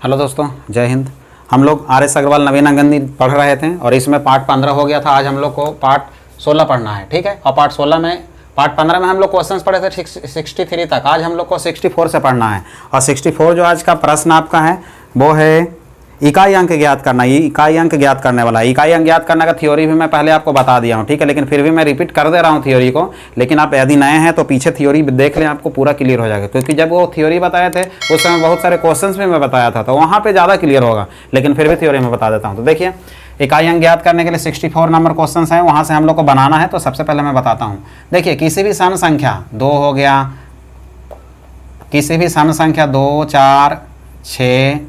Hello दोस्तों, जय हिंद। हम लोग RS अग्रवाल नवीन अंगनी पढ़ रहे थे और इसमें पार्ट 15 हो गया था। आज हम लोग को पार्ट 16 पढ़ना है, ठीक है। और पार्ट 15 में हम लोग क्वेश्चंस पढ़े थे 63 तक। आज हम लोग को 64 से पढ़ना है। और 64 जो आज का प्रश्न आपका है वो है इकाई अंक ज्ञात करना। ये इकाई अंक ज्ञात करने वाला है। इकाई अंक ज्ञात करने का थ्योरी भी मैं पहले आपको बता दिया हूँ, ठीक है। लेकिन फिर भी मैं रिपीट कर दे रहा हूँ थ्योरी को। लेकिन आप यदि नए हैं तो पीछे थ्योरी देख लें, आपको पूरा क्लियर हो जाएगा। क्योंकि जब वो थ्योरी बताए थे उस समय बहुत सारे क्वेश्चंस भी मैं बताया था, तो वहाँ पे ज़्यादा क्लियर होगा। लेकिन फिर भी थ्योरी में बता देता हूँ। तो देखिए, इकाई अंक ज्ञात करने के लिए 64 नंबर क्वेश्चन है, वहाँ से हम लोग को बनाना है। तो सबसे पहले मैं बताता हूँ। देखिए, किसी भी सम संख्या 2 हो गया, किसी भी सम संख्या 2, 4, 6,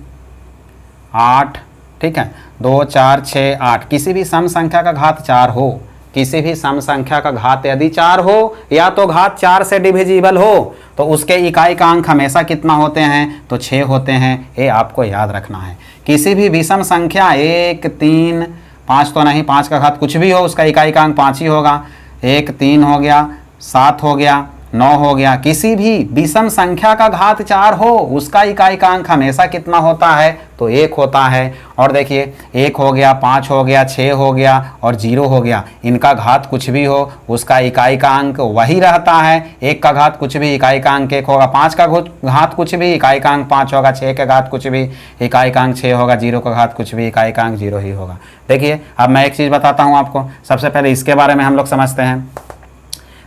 8, ठीक है। 2, 4, 6, 8 किसी भी सम संख्या का घात 4 हो, किसी भी सम संख्या का घात यदि 4 हो या तो घात 4 से डिविजिबल हो, तो उसके इकाई का अंक हमेशा कितना होते हैं? तो 6 होते हैं। ये आपको याद रखना है। किसी भी विषम संख्या 1, 3, 5 तो नहीं, 5 का घात कुछ भी हो उसका इकाई का अंक 5 ही होगा। 1, 3 हो गया, 7 हो गया, 9 हो गया। किसी भी विषम संख्या का घात 4 हो उसका इकाई का अंक हमेशा कितना होता है? तो 1 होता है। और देखिए, 1 हो गया, 5 हो गया, 6 हो गया और 0 हो गया। इनका घात कुछ भी हो उसका इकाई का अंक वही रहता है। 1 का घात कुछ भी, इकाई का अंक 1 होगा। 5 का घात कुछ भी, इकाई का अंक 5 होगा। 6 का घात कुछ भी, इकाई का अंक 6 होगा। 0 का घात कुछ भी, इकाई का अंक 0 ही होगा। देखिए, अब मैं एक चीज़ बताता हूँ आपको। सबसे पहले इसके बारे में हम लोग समझते हैं।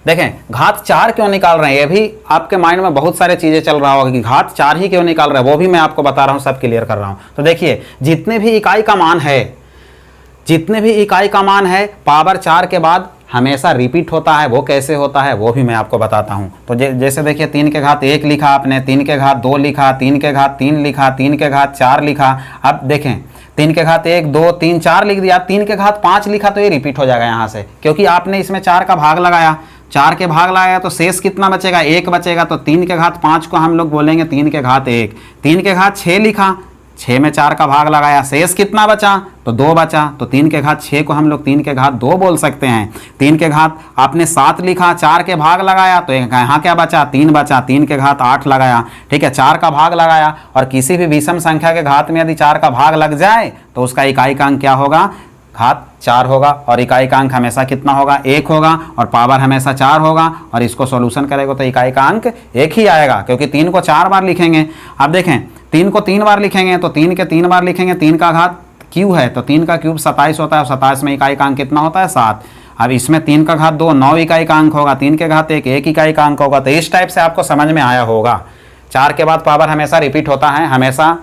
देखें, घात 4 क्यों निकाल रहे हैं, ये भी आपके माइंड में बहुत सारे चीज़ें चल रहा होगा कि घात 4 ही क्यों निकाल रहे हैं, वो भी मैं आपको बता रहा हूँ, सब क्लियर कर रहा हूँ। तो देखिए, जितने भी इकाई का मान है, जितने भी इकाई का मान है, पावर 4 के बाद हमेशा रिपीट होता है। वो कैसे होता है वो भी मैं आपको बताता हूँ। तो जैसे देखिए, 3 के घात 1 लिखा आपने, 3 के घात 2 लिखा, 3 के घात 3 लिखा, 3 के घात 4 लिखा। अब देखें, 3 के घात 1, 2, 3, 4 लिख दिया। 3 के घात 5 लिखा तो ये रिपीट हो जाएगा यहाँ से, क्योंकि आपने इसमें 4 का भाग लगाया। 4 के भाग लगाया तो शेष कितना बचेगा? 1 बचेगा। तो 3 के घात 5 को हम लोग बोलेंगे 3 के घात 1। 3 के घात 6 लिखा, 6 में 4 का भाग लगाया, शेष कितना बचा? तो 2 बचा। तो 3 के घात 6 को हम लोग 3 के घात 2 बोल सकते हैं। 3 के घात आपने 7 लिखा, 4 के भाग लगाया तो यहाँ क्या बचा? 3 बचा। 3 के घात 8 लगाया, ठीक है, 4 का भाग लगाया। और किसी भी विषम संख्या के घात में यदि 4 का भाग लग जाए तो उसका इकाई का अंक क्या होगा? घात 4 होगा। और इकाई का अंक हमेशा कितना होगा? 1 होगा। और पावर हमेशा 4 होगा। और इसको सॉल्यूशन करेगा तो इकाई का अंक 1 ही आएगा, क्योंकि 3 को 4 बार लिखेंगे। अब देखें, 3 को 3 बार लिखेंगे तो 3 के 3 बार लिखेंगे। 3 का घात क्यू है तो 3 का क्यूब 27 होता है। 27 में इकाई का अंक कितना होता है? 7। अब इसमें 3 का घात 2, 9 इकाई का अंक होगा। 3 के घात 1, 1 इकाई का अंक होगा। तो इस टाइप से आपको समझ में आया होगा। 4 के बाद पावर हमेशा रिपीट होता है, हमेशा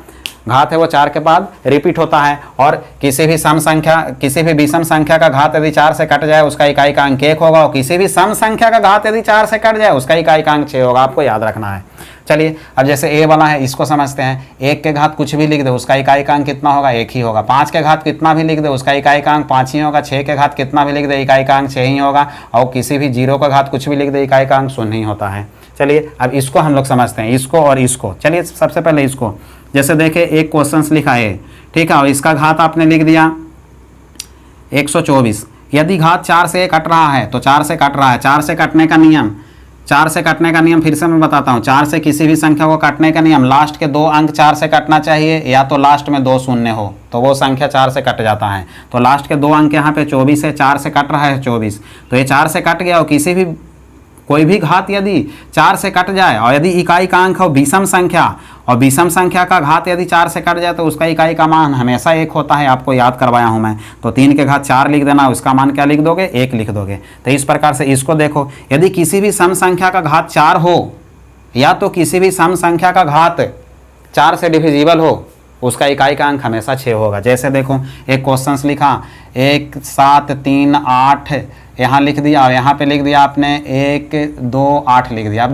घात है वो 4 के बाद रिपीट होता है। और किसी भी सम संख्या, किसी भी विषम संख्या का घात यदि 4 से कट जाए उसका इकाई का अंक 1 होगा। और किसी भी सम संख्या का घात यदि 4 से कट जाए उसका इकाई का अंक 6 होगा। आपको याद रखना है। चलिए, अब जैसे ए वाला है इसको समझते हैं। 1 के घात कुछ भी लिख दे उसका इकाई का अंक कितना होगा? 1 ही होगा। 5 के घात कितना भी लिख दे उसका इकाई का अंक 5 ही होगा। 6 के घात कितना भी लिख दे इकाई का अंक 6 ही होगा। और किसी भी 0 का घात कुछ भी लिख दे इकाई का अंक 0 ही होता है। चलिए, अब इसको हम लोग समझते हैं, इसको और इसको। चलिए, सबसे पहले इसको, जैसे देखें, एक क्वेश्चन लिखा है, ठीक है, और इसका घात आपने लिख दिया 124। यदि घात 4 से कट रहा है तो 4 से कट रहा है। 4 से कटने का नियम, 4 से कटने का नियम फिर से मैं बताता हूँ। 4 से किसी भी संख्या को काटने का नियम, लास्ट के 2 अंक 4 से कटना चाहिए, या तो लास्ट में 2 शून्य हो तो वो संख्या 4 से कट जाता है। तो लास्ट के 2 अंक यहाँ पे 24 है, 4 से कट रहा है 24, तो ये 4 से कट गया। और किसी भी कोई भी घात यदि 4 से कट जाए और यदि इकाई का अंक हो विषम संख्या, और विषम संख्या का घात यदि 4 से कट जाए तो उसका इकाई का मान हमेशा 1 होता है। आपको याद करवाया हूं मैं। तो 3 के घात 4 लिख देना, उसका मान क्या लिख दोगे? 1 लिख दोगे। तो इस प्रकार से इसको देखो, यदि किसी भी सम संख्या का घात 4 हो या तो किसी भी सम संख्या का घात 4 से डिविजिबल हो उसका इकाई का अंक हमेशा 6 होगा। जैसे देखो, एक क्वेश्चन लिखा 1, 7, 3, 8 यहाँ लिख दिया, और यहाँ पे लिख दिया आपने 1, 2, 8 लिख दिया।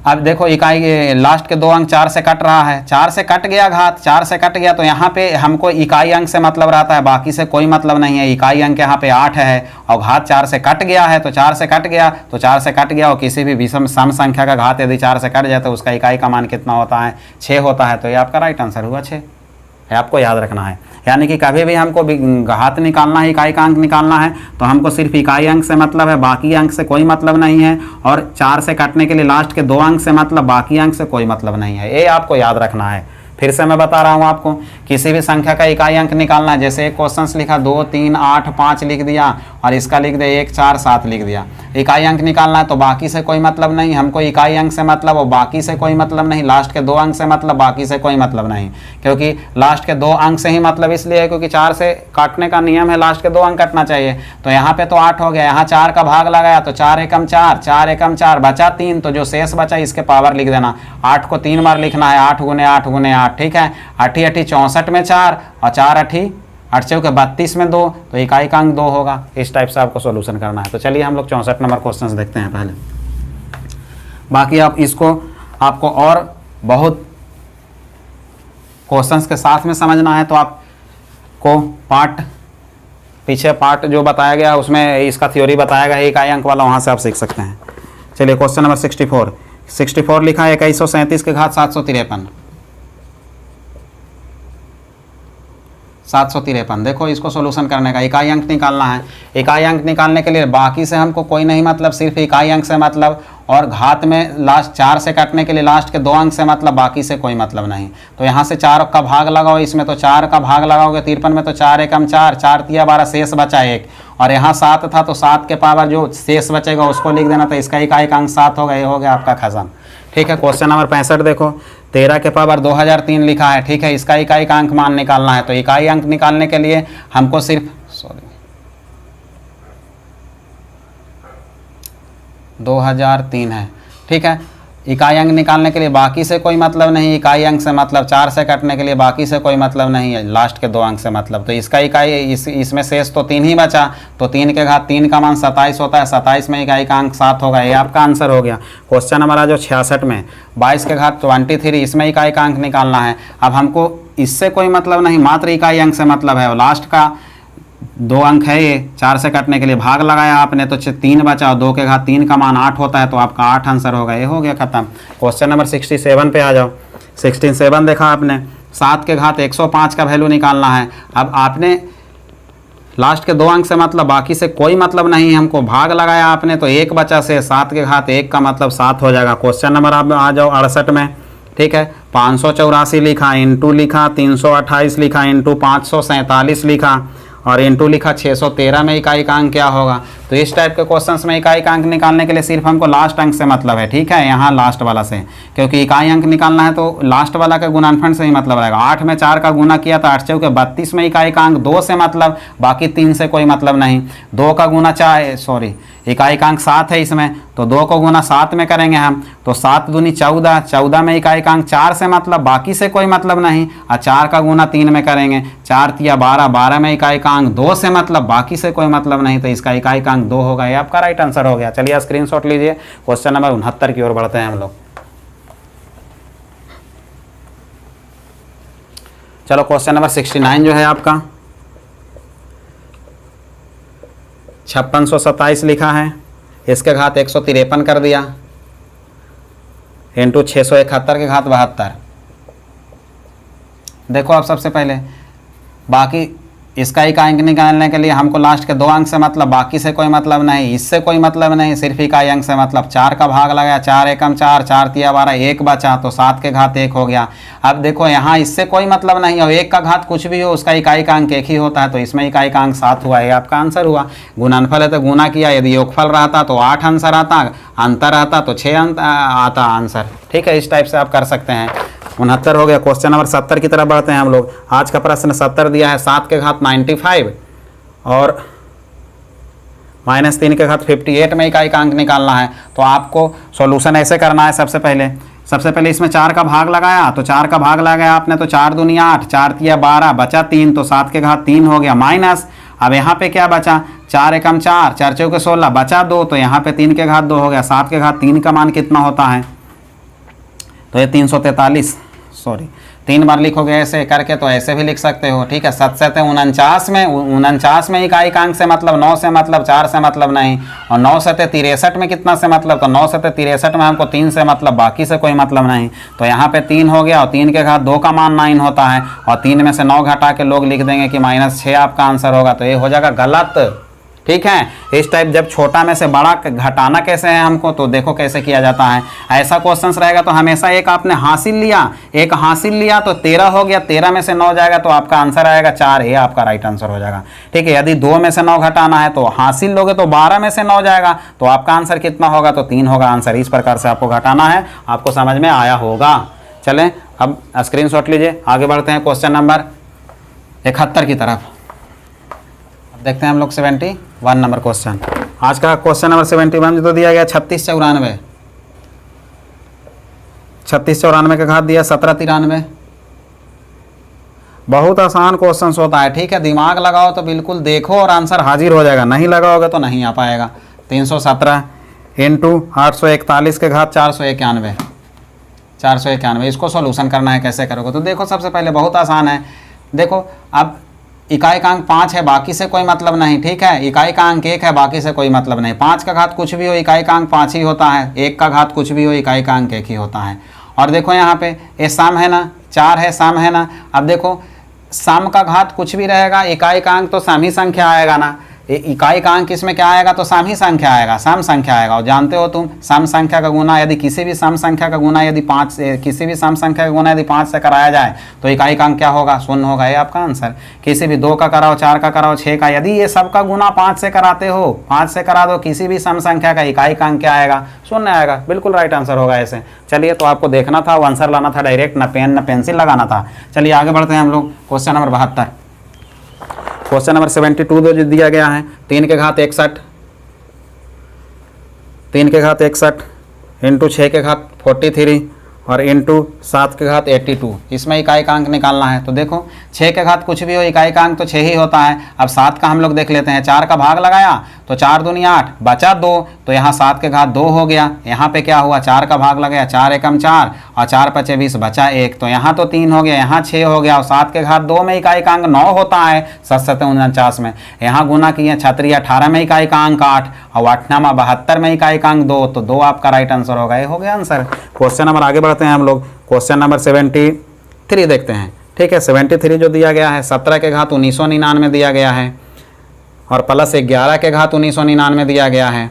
अब देखो इकाई लास्ट के 2 अंक 4 से कट रहा है। 4 से कट गया घात, 4 से कट गया तो यहाँ पे हमको इकाई अंक से मतलब रहता है, बाकी से कोई मतलब नहीं है। इकाई अंक यहाँ पे 8 है और घात 4 से कट गया है, तो 4 से कट गया तो 4 से कट गया। और किसी भी विषम सम संख्या का घात यदि 4 से कट जाए तो उसका इकाई का मान कितना होता है? 6 होता है। तो ये आपका राइट आंसर हुआ 6, है, आपको याद रखना है। यानी कि कभी भी हमको घात निकालना है, इकाई का अंक निकालना है, तो हमको सिर्फ इकाई अंक से मतलब है, बाकी अंक से कोई मतलब नहीं है। और 4 से काटने के लिए लास्ट के 2 अंक से मतलब, बाकी अंक से कोई मतलब नहीं है। ये आपको याद रखना है। फिर से मैं बता रहा हूँ आपको, किसी भी संख्या का इकाई अंक निकालना है, जैसे एक क्वेश्चन लिखा 2, 3, 8, 5 लिख दिया और इसका लिख दे 1, 4, 7 लिख दिया, इकाई अंक निकालना है तो बाकी से कोई मतलब नहीं, हमको इकाई अंक से मतलब और बाकी से कोई मतलब नहीं, लास्ट के 2 अंक से मतलब, बाकी से कोई मतलब नहीं, क्योंकि लास्ट के 2 अंक से ही मतलब इसलिए है क्योंकि 4 से काटने का नियम है, लास्ट के 2 अंक कटना चाहिए। तो यहाँ पे तो 8 हो गया, यहाँ 4 का भाग लगाया तो 4 एकम 4, 4 एकम 4, बचा 3, तो जो शेष बचा इसके पावर लिख देना। 8 को 3 बार लिखना है, 8 गुने 8 गुने 8, ठीक है। 8 8 64 में 4 और 4 8 8 चौके 32 में 2, तो इकाई का अंक 2 होगा। इस टाइप से आपको सॉल्यूशन करना है। तो चलिए हम लोग 64 नंबर क्वेश्चन देखते हैं पहले, बाकी आप इसको आपको और बहुत क्वेश्चंस के साथ में समझना है तो आपको पीछे पार्ट जो बताया गया उसमें इसका थ्योरी बताया गया है इकाई अंक वाला, वहाँ से आप सीख सकते हैं। चलिए क्वेश्चन नंबर 64 लिखा है 2137 के घात 753। 753, देखो इसको सॉल्यूशन करने का इकाई अंक निकालना है। इकाई अंक निकालने के लिए बाकी से हमको कोई नहीं मतलब, सिर्फ इकाई अंक से मतलब, और घात में लास्ट 4 से काटने के लिए लास्ट के 2 अंक से मतलब, बाकी से कोई मतलब नहीं। तो यहाँ से 4 का भाग लगाओ, इसमें तो 4 का भाग लगाओगे 53 में तो 4 एकम 4, 4 तिया 12, शेष बचा 1, और यहाँ 7 था तो 7 के पावर जो शेष बचेगा उसको लिख देना, तो इसका इकाई का अंक 7 होगा। ये हो गया आपका खत्म, ठीक है। क्वेश्चन नंबर 65 देखो, 13 के पावर 2003 लिखा है, ठीक है। इसका इकाई का अंक मान निकालना है। तो इकाई अंक निकालने के लिए हमको सिर्फ 2003 है, ठीक है। इकाई अंक निकालने के लिए बाकी से कोई मतलब नहीं, इकाई अंक से मतलब, 4 से काटने के लिए बाकी से कोई मतलब नहीं है, लास्ट के 2 अंक से मतलब। तो इसका इकाई इसमें शेष तो 3 ही बचा, तो 3 के घात 3 का मान 27 होता है, 27 में इकाई का अंक 7 होगा। ये आपका आंसर हो गया। क्वेश्चन नंबर जो 66 में 22 के घात 23, इसमें इकाई का अंक निकालना है। अब हमको इससे कोई मतलब नहीं, मात्र इकाई अंक से मतलब है, और लास्ट का 2 अंक है ये, 4 से काटने के लिए भाग लगाया आपने तो 3 बचा, और 2 के घात 3 का मान 8 होता है, तो आपका 8 आंसर होगा। ये हो गया खत्म। क्वेश्चन नंबर 67 पे आ जाओ। 67 देखा आपने, 7 के घात 105 का वैल्यू निकालना है। अब आपने लास्ट के 2 अंक से मतलब, बाकी से कोई मतलब नहीं, हमको भाग लगाया आपने तो 1 बचा से 7 के घात 1 का मतलब 7 हो जाएगा। क्वेश्चन नंबर आप आ जाओ 68 में, ठीक है। 584 लिखा, इंटू लिखा 328 लिखा, इंटू 547 लिखा, और इंटू लिखा 613 में इकाई का अंक क्या होगा। तो इस टाइप के क्वेश्चंस में इकाई का अंक निकालने के लिए सिर्फ हमको लास्ट अंक से मतलब है, ठीक है, यहाँ लास्ट वाला से, क्योंकि इकाई अंक निकालना है तो लास्ट वाला का गुणनफल से ही मतलब रहेगा। 8 में 4 का गुना किया तो 8 चौके 32 में इकाई का अंक 2 से मतलब, बाकी 3 से कोई मतलब नहीं। 2 का गुना इकाई का अंक 7 है इसमें, तो 2 को गुना 7 में करेंगे हम, तो 7 दूनी 14, 14 में इकाई का अंक 4 से मतलब, बाकी से कोई मतलब नहीं। और 4 का गुना 3 में करेंगे, 4 तिया 12, 12 में इकाई का अंक 2 से मतलब, बाकी से कोई मतलब नहीं, तो इसका इकाई का अंक 2 होगा। ये आपका राइट आंसर हो गया। चलिए स्क्रीनशॉट लीजिए। क्वेश्चन नंबर 69 की ओर बढ़ते हैं हम लोग। चलो क्वेश्चन नंबर 69 जो है आपका 5627 लिखा है, इसके घात 153 कर दिया, इंटू 671 के घात 72। देखो आप सबसे पहले बाकी इसका इकाई अंक निकालने के लिए हमको लास्ट के 2 अंक से मतलब, बाकी से कोई मतलब नहीं, इससे कोई मतलब नहीं, सिर्फ इकाई अंक से मतलब। 4 का भाग लगाया, 4 एकम 4, 4 तिया 12, 1 बचा, तो 7 के घात 1 हो गया। अब देखो यहाँ इससे कोई मतलब नहीं, और 1 का घात कुछ भी हो उसका इकाई का अंक 1 ही होता है, तो इसमें इकाई का अंक 7 हुआ। ये आपका आंसर हुआ। गुणनफल है तो गुना किया, यदि योगफल रहता तो 8 आंसर आता, अंतर रहता तो 6 आता आंसर, ठीक है। इस टाइप से आप कर सकते हैं। 69 हो गया। क्वेश्चन नंबर 70 की तरफ बढ़ते हैं हम लोग। आज का प्रश्न 70 दिया है, 7 के घात 95 और -3 के घात 58 में इकाई का अंक निकालना है। तो आपको सॉल्यूशन ऐसे करना है। सबसे पहले इसमें 4 का भाग लगाया, तो 4 का भाग लगाया आपने तो 4 दूनी 8, 4 तिया 12, बचा 3, तो 7 के घात 3 हो गया, माइनस। अब यहाँ पे क्या बचा, 4 एकम 4, 4 चौके 16, बचा 2, तो यहाँ पे 3 के घात 2 हो गया। 7 के घात 3 का मान कितना होता है, तो ये 343, 3 बार लिखोगे ऐसे करके, तो ऐसे भी लिख सकते हो, ठीक है। 7 से 49 में इकाई का अंक से मतलब, 9 से मतलब, 4 से मतलब नहीं, और 9 से 63 में कितना से मतलब, तो 9 से 63 में हमको 3 से मतलब, बाकी से कोई मतलब नहीं। तो यहाँ पे 3 हो गया, और 3 के घात 2 का मान 9 होता है, और 3 में से 9 घटा के लोग लिख देंगे कि -6 आपका आंसर होगा। तो ये हो जाएगा गलत, ठीक है। इस टाइप जब छोटा में से बड़ा घटाना कैसे है हमको, तो देखो कैसे किया जाता है। ऐसा क्वेश्चंस रहेगा तो हमेशा एक आपने हासिल लिया तो 13 हो गया, 13 में से 9 जाएगा तो आपका आंसर आएगा 4, ये आपका राइट आंसर हो जाएगा। ठीक है, यदि 2 में से 9 घटाना है तो हासिल लोगे तो 12 में से 9 जाएगा, तो आपका आंसर कितना होगा, तो 3 होगा आंसर। इस प्रकार से आपको घटाना है, आपको समझ में आया होगा। चलें अब स्क्रीनशॉट लीजिए, आगे बढ़ते हैं क्वेश्चन नंबर 71 की तरफ। अब देखते हैं हम लोग 71 नंबर क्वेश्चन। आज का क्वेश्चन नंबर 71 जो दिया गया 3694, 3694 का घात दिया 1793। बहुत आसान क्वेश्चन होता है, ठीक है। दिमाग लगाओ तो बिल्कुल देखो और आंसर हाजिर हो जाएगा, नहीं लगाओगे तो नहीं आ पाएगा। 317 इंटू 841 के घात 491, 491। इसको सॉल्यूशन करना है, कैसे करोगे, तो देखो सबसे पहले बहुत आसान है। देखो अब इकाई का अंक 5 है, बाकी से कोई मतलब नहीं, ठीक है। इकाई का अंक 1 है, बाकी से कोई मतलब नहीं। 5 का घात कुछ भी हो, इकाई का अंक 5 ही होता है। 1 का घात कुछ भी हो, इकाई का अंक 1 ही होता है। और देखो यहाँ पे ये सम है ना, 4 है, सम है ना। अब देखो सम का घात कुछ भी रहेगा, इकाई का अंक तो सम ही संख्या आएगा ना। इकाई का अंक इसमें क्या आएगा, तो सम ही संख्या आएगा, सम संख्या आएगा। और जानते हो तुम सम संख्या का गुना यदि किसी भी सम संख्या का गुना यदि 5 से, किसी भी सम संख्या का गुना यदि 5 से कराया जाए तो इकाई का अंक क्या होगा, 0 होगा। ये आपका आंसर। किसी भी 2 का कराओ, 4 का कराओ, 6 का, यदि ये सब का गुना 5 से कराते हो, 5 से करा दो किसी भी सम संख्या का, इकाई का अंक क्या आएगा, 0 आएगा। बिल्कुल राइट आंसर होगा ऐसे। चलिए, तो आपको देखना था, आंसर लाना था डायरेक्ट, ना पेन ना पेंसिल लगाना था। चलिए आगे बढ़ते हैं हम लोग क्वेश्चन नंबर 72। क्वेश्चन नंबर 72 जो दिया गया है 3 के घात 61, 3 के घात 61 इंटू 6 के घात 43 और इंटू 7 के घात 82। इसमें इकाई का अंक निकालना है। तो देखो 6 के घात कुछ भी हो, इकाई का अंक तो 6 ही होता है। अब 7 का हम लोग देख लेते हैं। 4 का भाग लगाया तो 4 दूनी 8, बचा 2, तो यहाँ 7 के घात 2 हो गया। यहाँ पे क्या हुआ, 4 का भाग लगाया, 4 एकम 4 और 4 पचे 20, बचा 1, तो यहाँ तो 3 हो गया, यहाँ 6 हो गया। और 7 के घात 2 में इकाई का अंक 9 होता है, 7 7 49 में। यहाँ गुना किए, छतरी 18 में इकाई का अंक 8 और 8 में 72 में इकाई का अंक 2, तो 2 आपका राइट आंसर होगा। ये हो गया आंसर। क्वेश्चन नंबर आगे बढ़ते हैं हम लोग, क्वेश्चन नंबर 73 देखते हैं। ठीक है, 73 जो दिया गया है 17 के घात 1999 दिया गया है और प्लस 11 के घात 1999 दिया गया है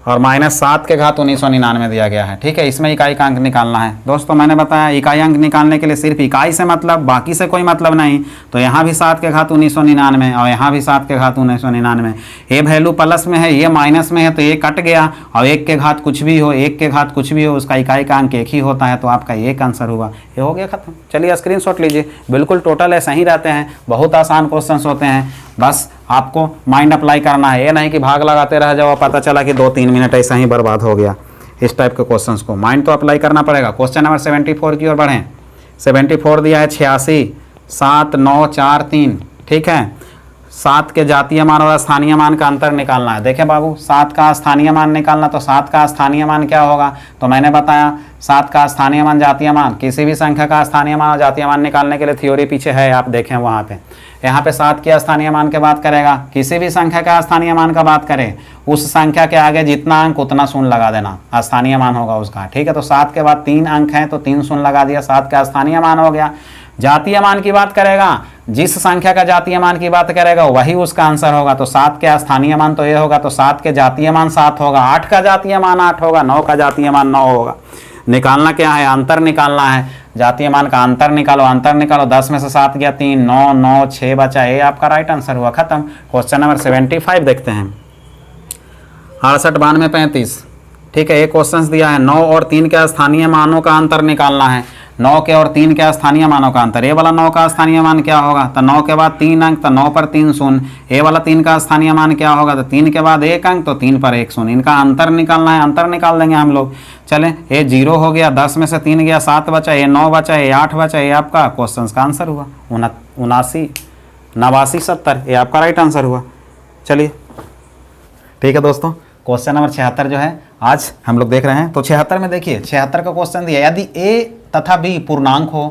और माइनस 7 के घात 1999 दिया गया है। ठीक है, इसमें इकाई का अंक निकालना है। दोस्तों मैंने बताया इकाई अंक निकालने के लिए सिर्फ इकाई से मतलब, बाकी से कोई मतलब नहीं। तो यहाँ भी 7 के घात 1999 और यहाँ भी 7 के घात 1999। ये वैल्यू प्लस में है, ये माइनस में है, तो ये कट गया। और 1 के घात कुछ भी हो, 1 के घात कुछ भी हो, उसका इकाई का अंक 1 ही होता है, तो आपका एक आंसर हुआ। ये हो गया खत्म। चलिए स्क्रीनशॉट लीजिए, बिल्कुल टोटल ऐसे ही रहते हैं, बहुत आसान क्वेश्चन होते हैं। बस आपको माइंड अप्लाई करना है, ये नहीं कि भाग लगाते रह जाओ, पता चला कि 2-3 मिनट ऐसा ही बर्बाद हो गया। इस टाइप के क्वेश्चंस को माइंड तो अप्लाई करना पड़ेगा। क्वेश्चन नंबर 74 की ओर बढ़ें। 74 दिया है 86, 7, 9, 4, 3। ठीक है, 7 के जातीय मान और स्थानीय मान का अंतर निकालना है। देखें बाबू, 7 का स्थानीय मान निकालना, तो 7 का स्थानीय मान क्या होगा, तो मैंने बताया 7 का स्थानीय मान, जातीय मान, किसी भी संख्या का स्थानीय मान और जातीय मान निकालने के लिए थ्योरी पीछे है, आप देखें वहाँ पे। यहाँ पे 7 के स्थानीय मान की बात करेगा, किसी भी संख्या का स्थानीय मान का बात करें, उस संख्या के आगे जितना अंक उतना शून्य लगा देना, स्थानीय मान होगा उसका। ठीक है, तो 7 के बाद 3 अंक हैं तो 3 शून्य लगा दिया, 7 का स्थानीय मान हो गया। जातीय मान की बात करेगा, जिस संख्या का जातीय मान की बात करेगा वही उसका आंसर होगा। तो 7 के स्थानीय मान तो ये होगा, तो 7 के जातीय मान 7 होगा, 8 का जातीय मान 8 होगा, 9 का जातीय मान 9 होगा। निकालना क्या है, अंतर निकालना है। जातीय मान का अंतर निकालो, अंतर निकालो, 10 में से 7 गया 3, 9, 9, 6 बचा, ये आपका राइट आंसर हुआ, खत्म। क्वेश्चन नंबर 75 देखते हैं। 68, 92, 35। ठीक है, एक क्वेश्चन दिया है 9 और 3 के स्थानीय मानों का अंतर निकालना है। 9 के और 3 के स्थानीय मानों का अंतर, ये वाला 9 का स्थानीय मान क्या होगा, तो 9 के बाद 3 अंक, तो 9 पर 3 शून्य। ये वाला 3 का स्थानीय मान क्या होगा, तो 3 के बाद 1 अंक, तो 3 पर 1 शून्य। इनका अंतर निकालना है, अंतर निकाल देंगे हम लोग। चलें, ये 0 हो गया, 10 में से 3 गया, 7 बचा, ये 9 बचा, ये 8 बचा, ये आपका क्वेश्चन का आंसर हुआ। 79, 89, 70, ये आपका राइट आंसर हुआ। चलिए ठीक है दोस्तों, क्वेश्चन नंबर 76 जो है आज हम लोग देख रहे हैं। तो 76 में देखिए, 76 का क्वेश्चन दिया, यदि ए तथा बी पूर्णांक हो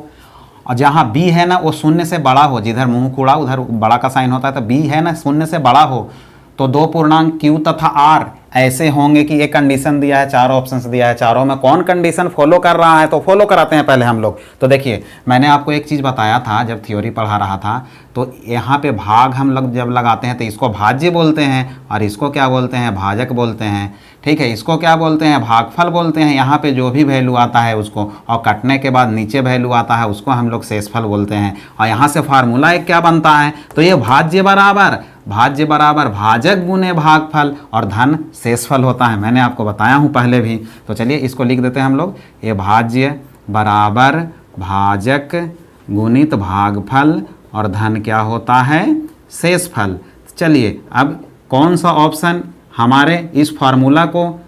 और जहाँ बी है ना वो 0 से बड़ा हो, जिधर मुंह कूड़ा उधर बड़ा का साइन होता है, तो बी है ना 0 से बड़ा हो, तो दो पूर्णांक q तथा r ऐसे होंगे कि एक कंडीशन दिया है, चार ऑप्शंस दिया है, चारों में कौन कंडीशन फॉलो कर रहा है, तो फॉलो कराते हैं पहले हम लोग। तो देखिए मैंने आपको एक चीज़ बताया था जब थ्योरी पढ़ा रहा था, तो यहाँ पे भाग हम लोग जब लगाते हैं तो इसको भाज्य बोलते हैं और इसको क्या बोलते हैं, भाजक बोलते हैं। ठीक है, इसको क्या बोलते हैं, भागफल बोलते हैं। यहाँ पे जो भी वैल्यू आता है उसको, और कटने के बाद नीचे वैल्यू आता है उसको हम लोग शेषफल बोलते हैं। और यहाँ से फार्मूला एक क्या बनता है, तो ये भाज्य बराबर भाजक गुने भागफल और धन शेषफल होता है। मैंने आपको बताया हूँ पहले भी। तो चलिए इसको लिख देते हैं हम लोग, ये भाज्य बराबर भाजक गुणित भागफल और धन क्या होता है, शेषफल। चलिए अब कौन सा ऑप्शन हमारे इस फार्मूला को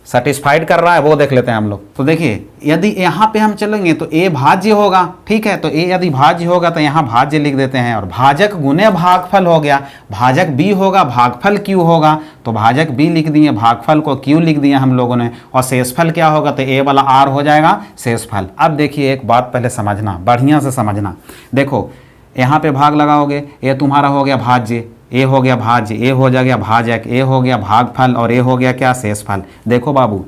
सेटिस्फाइड कर रहा है वो देख लेते हैं हम लोग। तो देखिए यदि यहाँ पे हम चलेंगे तो ए भाज्य होगा, ठीक है, तो ए यदि भाज्य होगा तो यहाँ भाज्य लिख देते हैं, और भाजक गुने भागफल हो गया, भाजक बी होगा, भागफल क्यू होगा, तो भाजक बी लिख दिए, भागफल को क्यू लिख दिया हम लोगों ने, और शेषफल क्या होगा, तो ए वाला आर हो जाएगा शेषफल। अब देखिए एक बात पहले समझना, बढ़िया से समझना। देखो यहाँ पे भाग लगाओगे, ये तुम्हारा हो गया भाज्य, ए हो गया भाज्य, ए हो जाएगा भाजक, ए हो गया भागफल और ए हो गया क्या, शेषफल। देखो बाबू,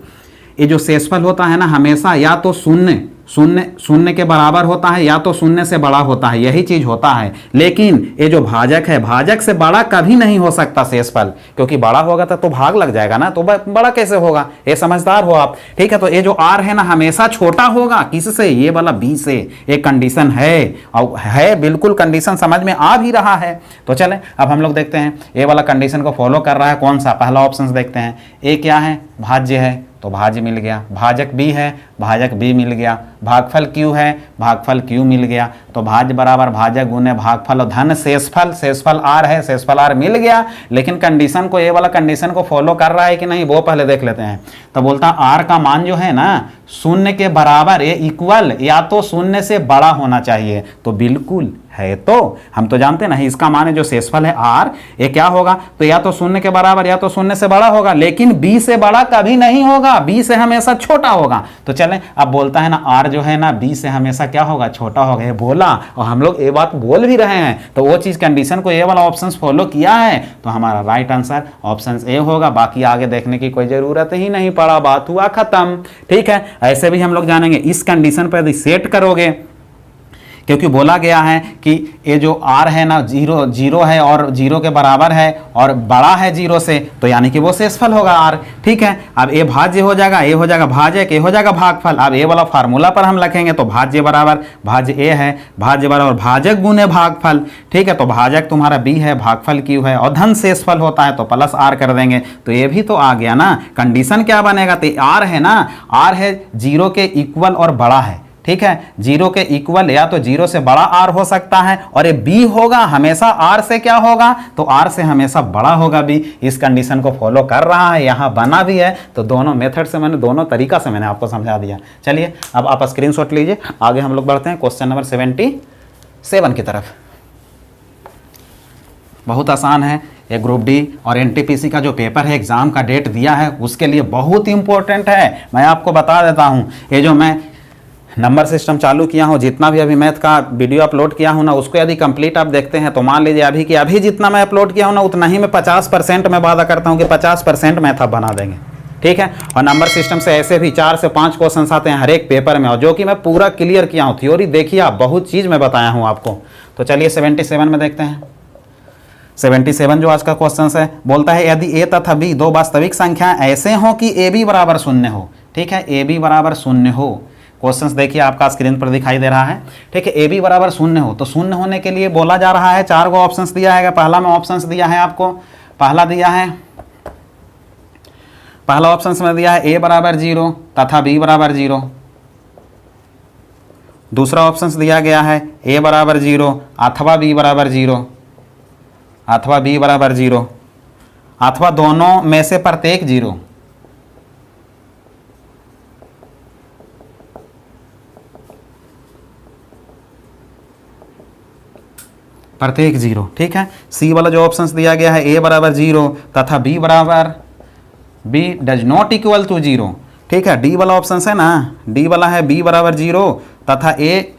ये जो शेषफल होता है ना हमेशा या तो शून्य के बराबर होता है या तो शून्य से बड़ा होता है, यही चीज होता है। लेकिन ये जो भाजक है, भाजक से बड़ा कभी नहीं हो सकता शेषफल, क्योंकि बड़ा होगा तो भाग लग जाएगा ना, तो बड़ा कैसे होगा, ये समझदार हो आप। ठीक है, तो ये जो आर है ना हमेशा छोटा होगा, किससे, ये वाला बी से। एक कंडीशन है, और है बिल्कुल कंडीशन समझ में आ भी रहा है। तो चले अब हम लोग देखते हैं ये वाला कंडीशन को फॉलो कर रहा है कौन सा, पहला ऑप्शन देखते हैं। ए क्या है, भाज्य है, तो भाज्य मिल गया। भाजक बी है, भाजक बी मिल गया। भागफल क्यू है, भागफल क्यू मिल गया। तो भाज्य बराबर भाजक गुने भागफल और धन शेषफल, शेषफल आर है, शेषफल आर मिल गया। लेकिन कंडीशन को, ये वाला कंडीशन को फॉलो कर रहा है कि नहीं वो पहले देख लेते हैं। तो बोलता आर का मान जो है ना शून्य के बराबर, ये इक्वल या तो शून्य से बड़ा होना चाहिए, तो बिल्कुल है। तो हम तो जानते हैं ना इसका मान है जो शेषफल है आर, ये क्या होगा, तो या तो शून्य के बराबर या तो शून्य से बड़ा होगा, लेकिन बी से बड़ा कभी नहीं होगा, बी से हमेशा छोटा होगा। तो चलें अब बोलता है ना आर जो है ना बी से हमेशा क्या होगा, छोटा होगा, ये बोला और हम लोग ये बात बोल भी रहे हैं, तो वो चीज कंडीशन को ये वाला ऑप्शन फॉलो किया है, तो हमारा राइट आंसर ऑप्शन ए होगा। बाकी आगे देखने की कोई जरूरत ही नहीं पड़ा, बात हुआ खत्म। ठीक है, ऐसे भी हम लोग जानेंगे इस कंडीशन पर यदि सेट करोगे, क्योंकि बोला गया है कि ये जो r है ना जीरो है और जीरो के बराबर है और बड़ा है जीरो से, तो यानी कि वो शेषफल होगा r। ठीक है, अब ये भाज्य हो जाएगा, ये हो जाएगा भाजक, ये हो जाएगा भागफल। अब ये वाला फार्मूला पर हम लिखेंगे तो भाज्य बराबर भाज्य ए है, भाज्य बराबर भाजक गुने भागफल। ठीक है, तो भाजक तुम्हारा बी है, भागफल क्यू है और धन शेषफल होता है, तो प्लस r कर देंगे, तो ये भी तो आ गया ना। कंडीशन क्या बनेगा, तो r है ना, r है जीरो के इक्वल और बड़ा है। ठीक है, जीरो के इक्वल या तो जीरो से बड़ा आर हो सकता है, और ये बी होगा हमेशा आर से क्या होगा, तो आर से हमेशा बड़ा होगा बी। इस कंडीशन को फॉलो कर रहा है, यहाँ बना भी है। तो दोनों मेथड से मैंने, दोनों तरीका से मैंने आपको समझा दिया। चलिए अब आप स्क्रीनशॉट लीजिए, आगे हम लोग बढ़ते हैं क्वेश्चन नंबर 77 की तरफ। बहुत आसान है, ये ग्रुप डी और एनटीपीसी का जो पेपर है, एग्जाम का डेट दिया है, उसके लिए बहुत इंपॉर्टेंट है। मैं आपको बता देता हूँ, ये जो मैं नंबर सिस्टम चालू किया हूँ, जितना भी अभी मैथ का वीडियो अपलोड किया हूँ ना, उसको यदि कंप्लीट आप देखते हैं तो मान लीजिए अभी कि अभी जितना मैं अपलोड किया हूँ ना, उतना ही मैं 50% मैं वादा करता हूँ कि 50% मैथ आप बना देंगे। ठीक है, और नंबर सिस्टम से ऐसे भी 4 से 5 क्वेश्चन आते हैं हर एक पेपर में, और जो कि मैं पूरा क्लियर किया हूँ। थ्योरी देखिए आप, बहुत चीज़ मैं बताया हूँ आपको। तो चलिए 77 में देखते हैं। 77 जो आज का क्वेश्चन है, बोलता है यदि ए तथा बी दो वास्तविक संख्याएं ऐसे हों कि ए बी बराबर 0 हो। ठीक है, ए बी बराबर 0 हो। क्वेश्चंस देखिए आपका स्क्रीन पर दिखाई दे रहा है। ठीक है, ए बी बराबर 0 हो, तो 0 होने के लिए बोला जा रहा है 4 गो ऑप्शंस दिया है। पहला में ऑप्शंस दिया है आपको, पहला ऑप्शंस में दिया है ए बराबर 0 तथा बी बराबर 0। दूसरा ऑप्शंस दिया गया है ए बराबर 0 अथवा बी बराबर 0, अथवा बी बराबर 0, अथवा दोनों में से प्रत्येक 0। प्रत्येक 0। ठीक है, सी वाला जो ऑप्शंस दिया गया है ए बराबर 0 तथा B does not equal to 0। ठीक है, डी वाला ऑप्शन है ना, डी वाला है बी बराबर 0 तथा ए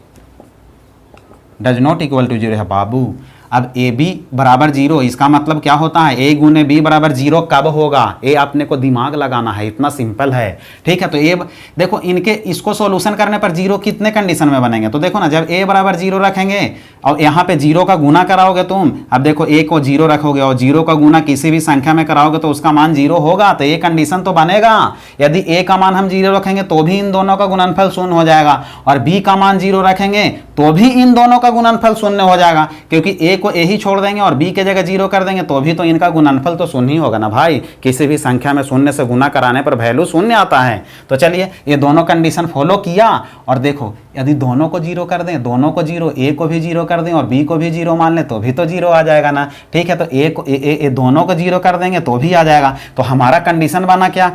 डज नॉट इक्वल टू 0 है। बाबू अब ए बी बराबर 0, इसका मतलब क्या होता है ए गुने बी बराबर 0 कब होगा, ये अपने को दिमाग लगाना है, इतना सिंपल है। ठीक है, तो ए देखो इनके इसको सॉल्यूशन करने पर 0 कितने कंडीशन में बनेंगे, तो देखो ना जब ए बराबर 0 रखेंगे और यहाँ पे 0 का गुना कराओगे तुम, अब देखो ए को 0 रखोगे और 0 का गुना किसी भी संख्या में कराओगे तो उसका मान 0 होगा, तो ये कंडीशन तो बनेगा। यदि ए का मान हम 0 रखेंगे तो भी इन दोनों का गुणनफल 0 हो जाएगा, और बी का मान 0 रखेंगे तो भी इन दोनों का गुणनफल 0 हो जाएगा, क्योंकि ए को ए ही छोड़ देंगे और बी के जगह 0 कर देंगे तो भी तो इनका गुणनफल तो 0 ही होगा ना भाई। किसी भी संख्या में 0 से गुना कराने पर वैल्यू 0 आता है। तो चलिए ये दोनों कंडीशन फॉलो किया, और देखो यदि दोनों को 0 कर दें, दोनों को 0, ए को भी 0 कर दें और बी को भी 0 मान लें तो भी तो 0 आ जाएगा ना। ठीक है, तो ए दोनों को 0 कर देंगे तो भी आ जाएगा। तो हमारा कंडीशन बना क्या,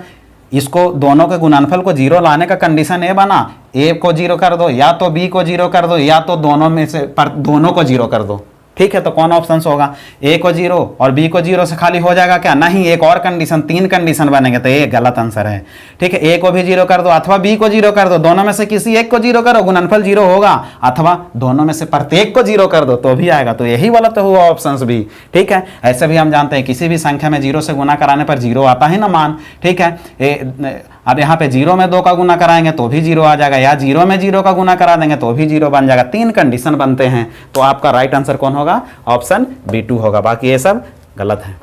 इसको दोनों के गुणनफल को 0 लाने का कंडीशन ए बना, ए को 0 कर दो या तो बी को 0 कर दो या तो दोनों में से पर दोनों को 0 कर दो। ठीक है, तो कौन ऑप्शन होगा, ए को 0 और बी को 0 से खाली हो जाएगा क्या, नहीं, एक और कंडीशन, 3 कंडीशन बनेंगे, तो ये गलत आंसर है। ठीक है, ए को भी 0 कर दो अथवा बी को 0 कर दो, दोनों में से किसी एक को 0 करो गुणनफल 0 होगा, अथवा दोनों में से प्रत्येक को 0 कर दो तो भी आएगा, तो यही वाला तो हुआ ऑप्शन भी। ठीक है, ऐसे भी हम जानते हैं किसी भी संख्या में 0 से गुना कराने पर 0 आता है ना मान। ठीक है, अब यहाँ पे 0 में 2 का गुना कराएंगे तो भी 0 आ जाएगा, या 0 में 0 का गुना करा देंगे तो भी 0 बन जाएगा। 3 कंडीशन बनते हैं, तो आपका राइट आंसर कौन होगा, ऑप्शन B2 होगा, बाकी ये सब गलत है।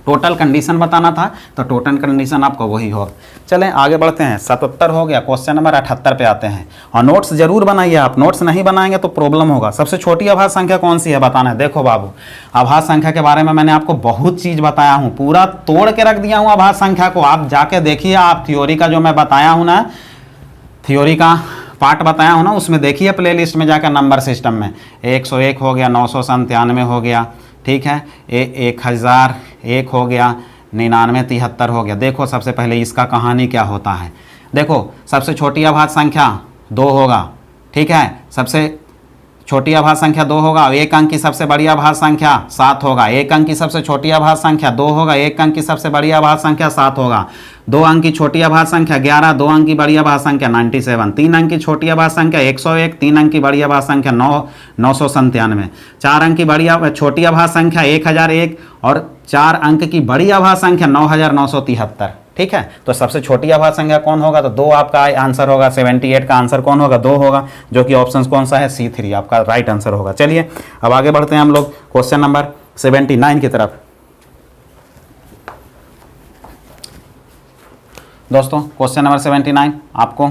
टोटल कंडीशन बताना था तो टोटल कंडीशन आपको वही होगा। चलें आगे बढ़ते हैं, 77 हो गया, क्वेश्चन नंबर 78 पे आते हैं। और नोट्स जरूर बनाइए आप, नोट्स नहीं बनाएंगे तो प्रॉब्लम होगा। सबसे छोटी अभाज्य संख्या कौन सी है बताना है। देखो बाबू, अभाज्य संख्या के बारे में मैंने आपको बहुत चीज़ बताया हूँ, पूरा तोड़ के रख दिया हूँ अभाज्य संख्या को। आप जाके देखिए, आप थ्योरी का जो मैं बताया हूँ ना, थ्योरी का पार्ट बताया हूँ ना, उसमें देखिए प्ले लिस्ट में जाकर नंबर सिस्टम में 101 हो गया, 997 हो गया, ठीक है, 1001 हो गया, 9973 हो गया। देखो सबसे पहले इसका कहानी क्या होता है। देखो सबसे छोटी अभाज्य संख्या 2 होगा, ठीक है, सबसे छोटी अभाज्य संख्या 2 होगा, और 1 अंक की सबसे बड़ी अभाज्य संख्या 7 होगा। 1 अंक की सबसे छोटी अभाज्य संख्या 2 होगा, 1 अंक की सबसे बड़ी अभाज्य संख्या 7 होगा। 2 अंक की छोटी अभाज्य संख्या 11, 2 अंक की बड़ी अभाज्य संख्या 97, 3 अंक की छोटी अभाज्य संख्या 101, 3 अंक की बड़ी अभाज्य संख्या 997, 4 अंक की बड़ी छोटी अभाज्य संख्या 1001 और 4 अंक की बड़ी अभाज्य संख्या 9973। ठीक है, तो सबसे छोटी अभाज्य संख्या कौन होगा, तो 2 आपका आंसर होगा। 78 का आंसर कौन होगा, 2 होगा, जो कि ऑप्शन कौन सा है, C3 आपका राइट आंसर होगा। चलिए अब आगे बढ़ते हैं हम लोग क्वेश्चन नंबर 79 की तरफ। दोस्तों क्वेश्चन नंबर 79 आपको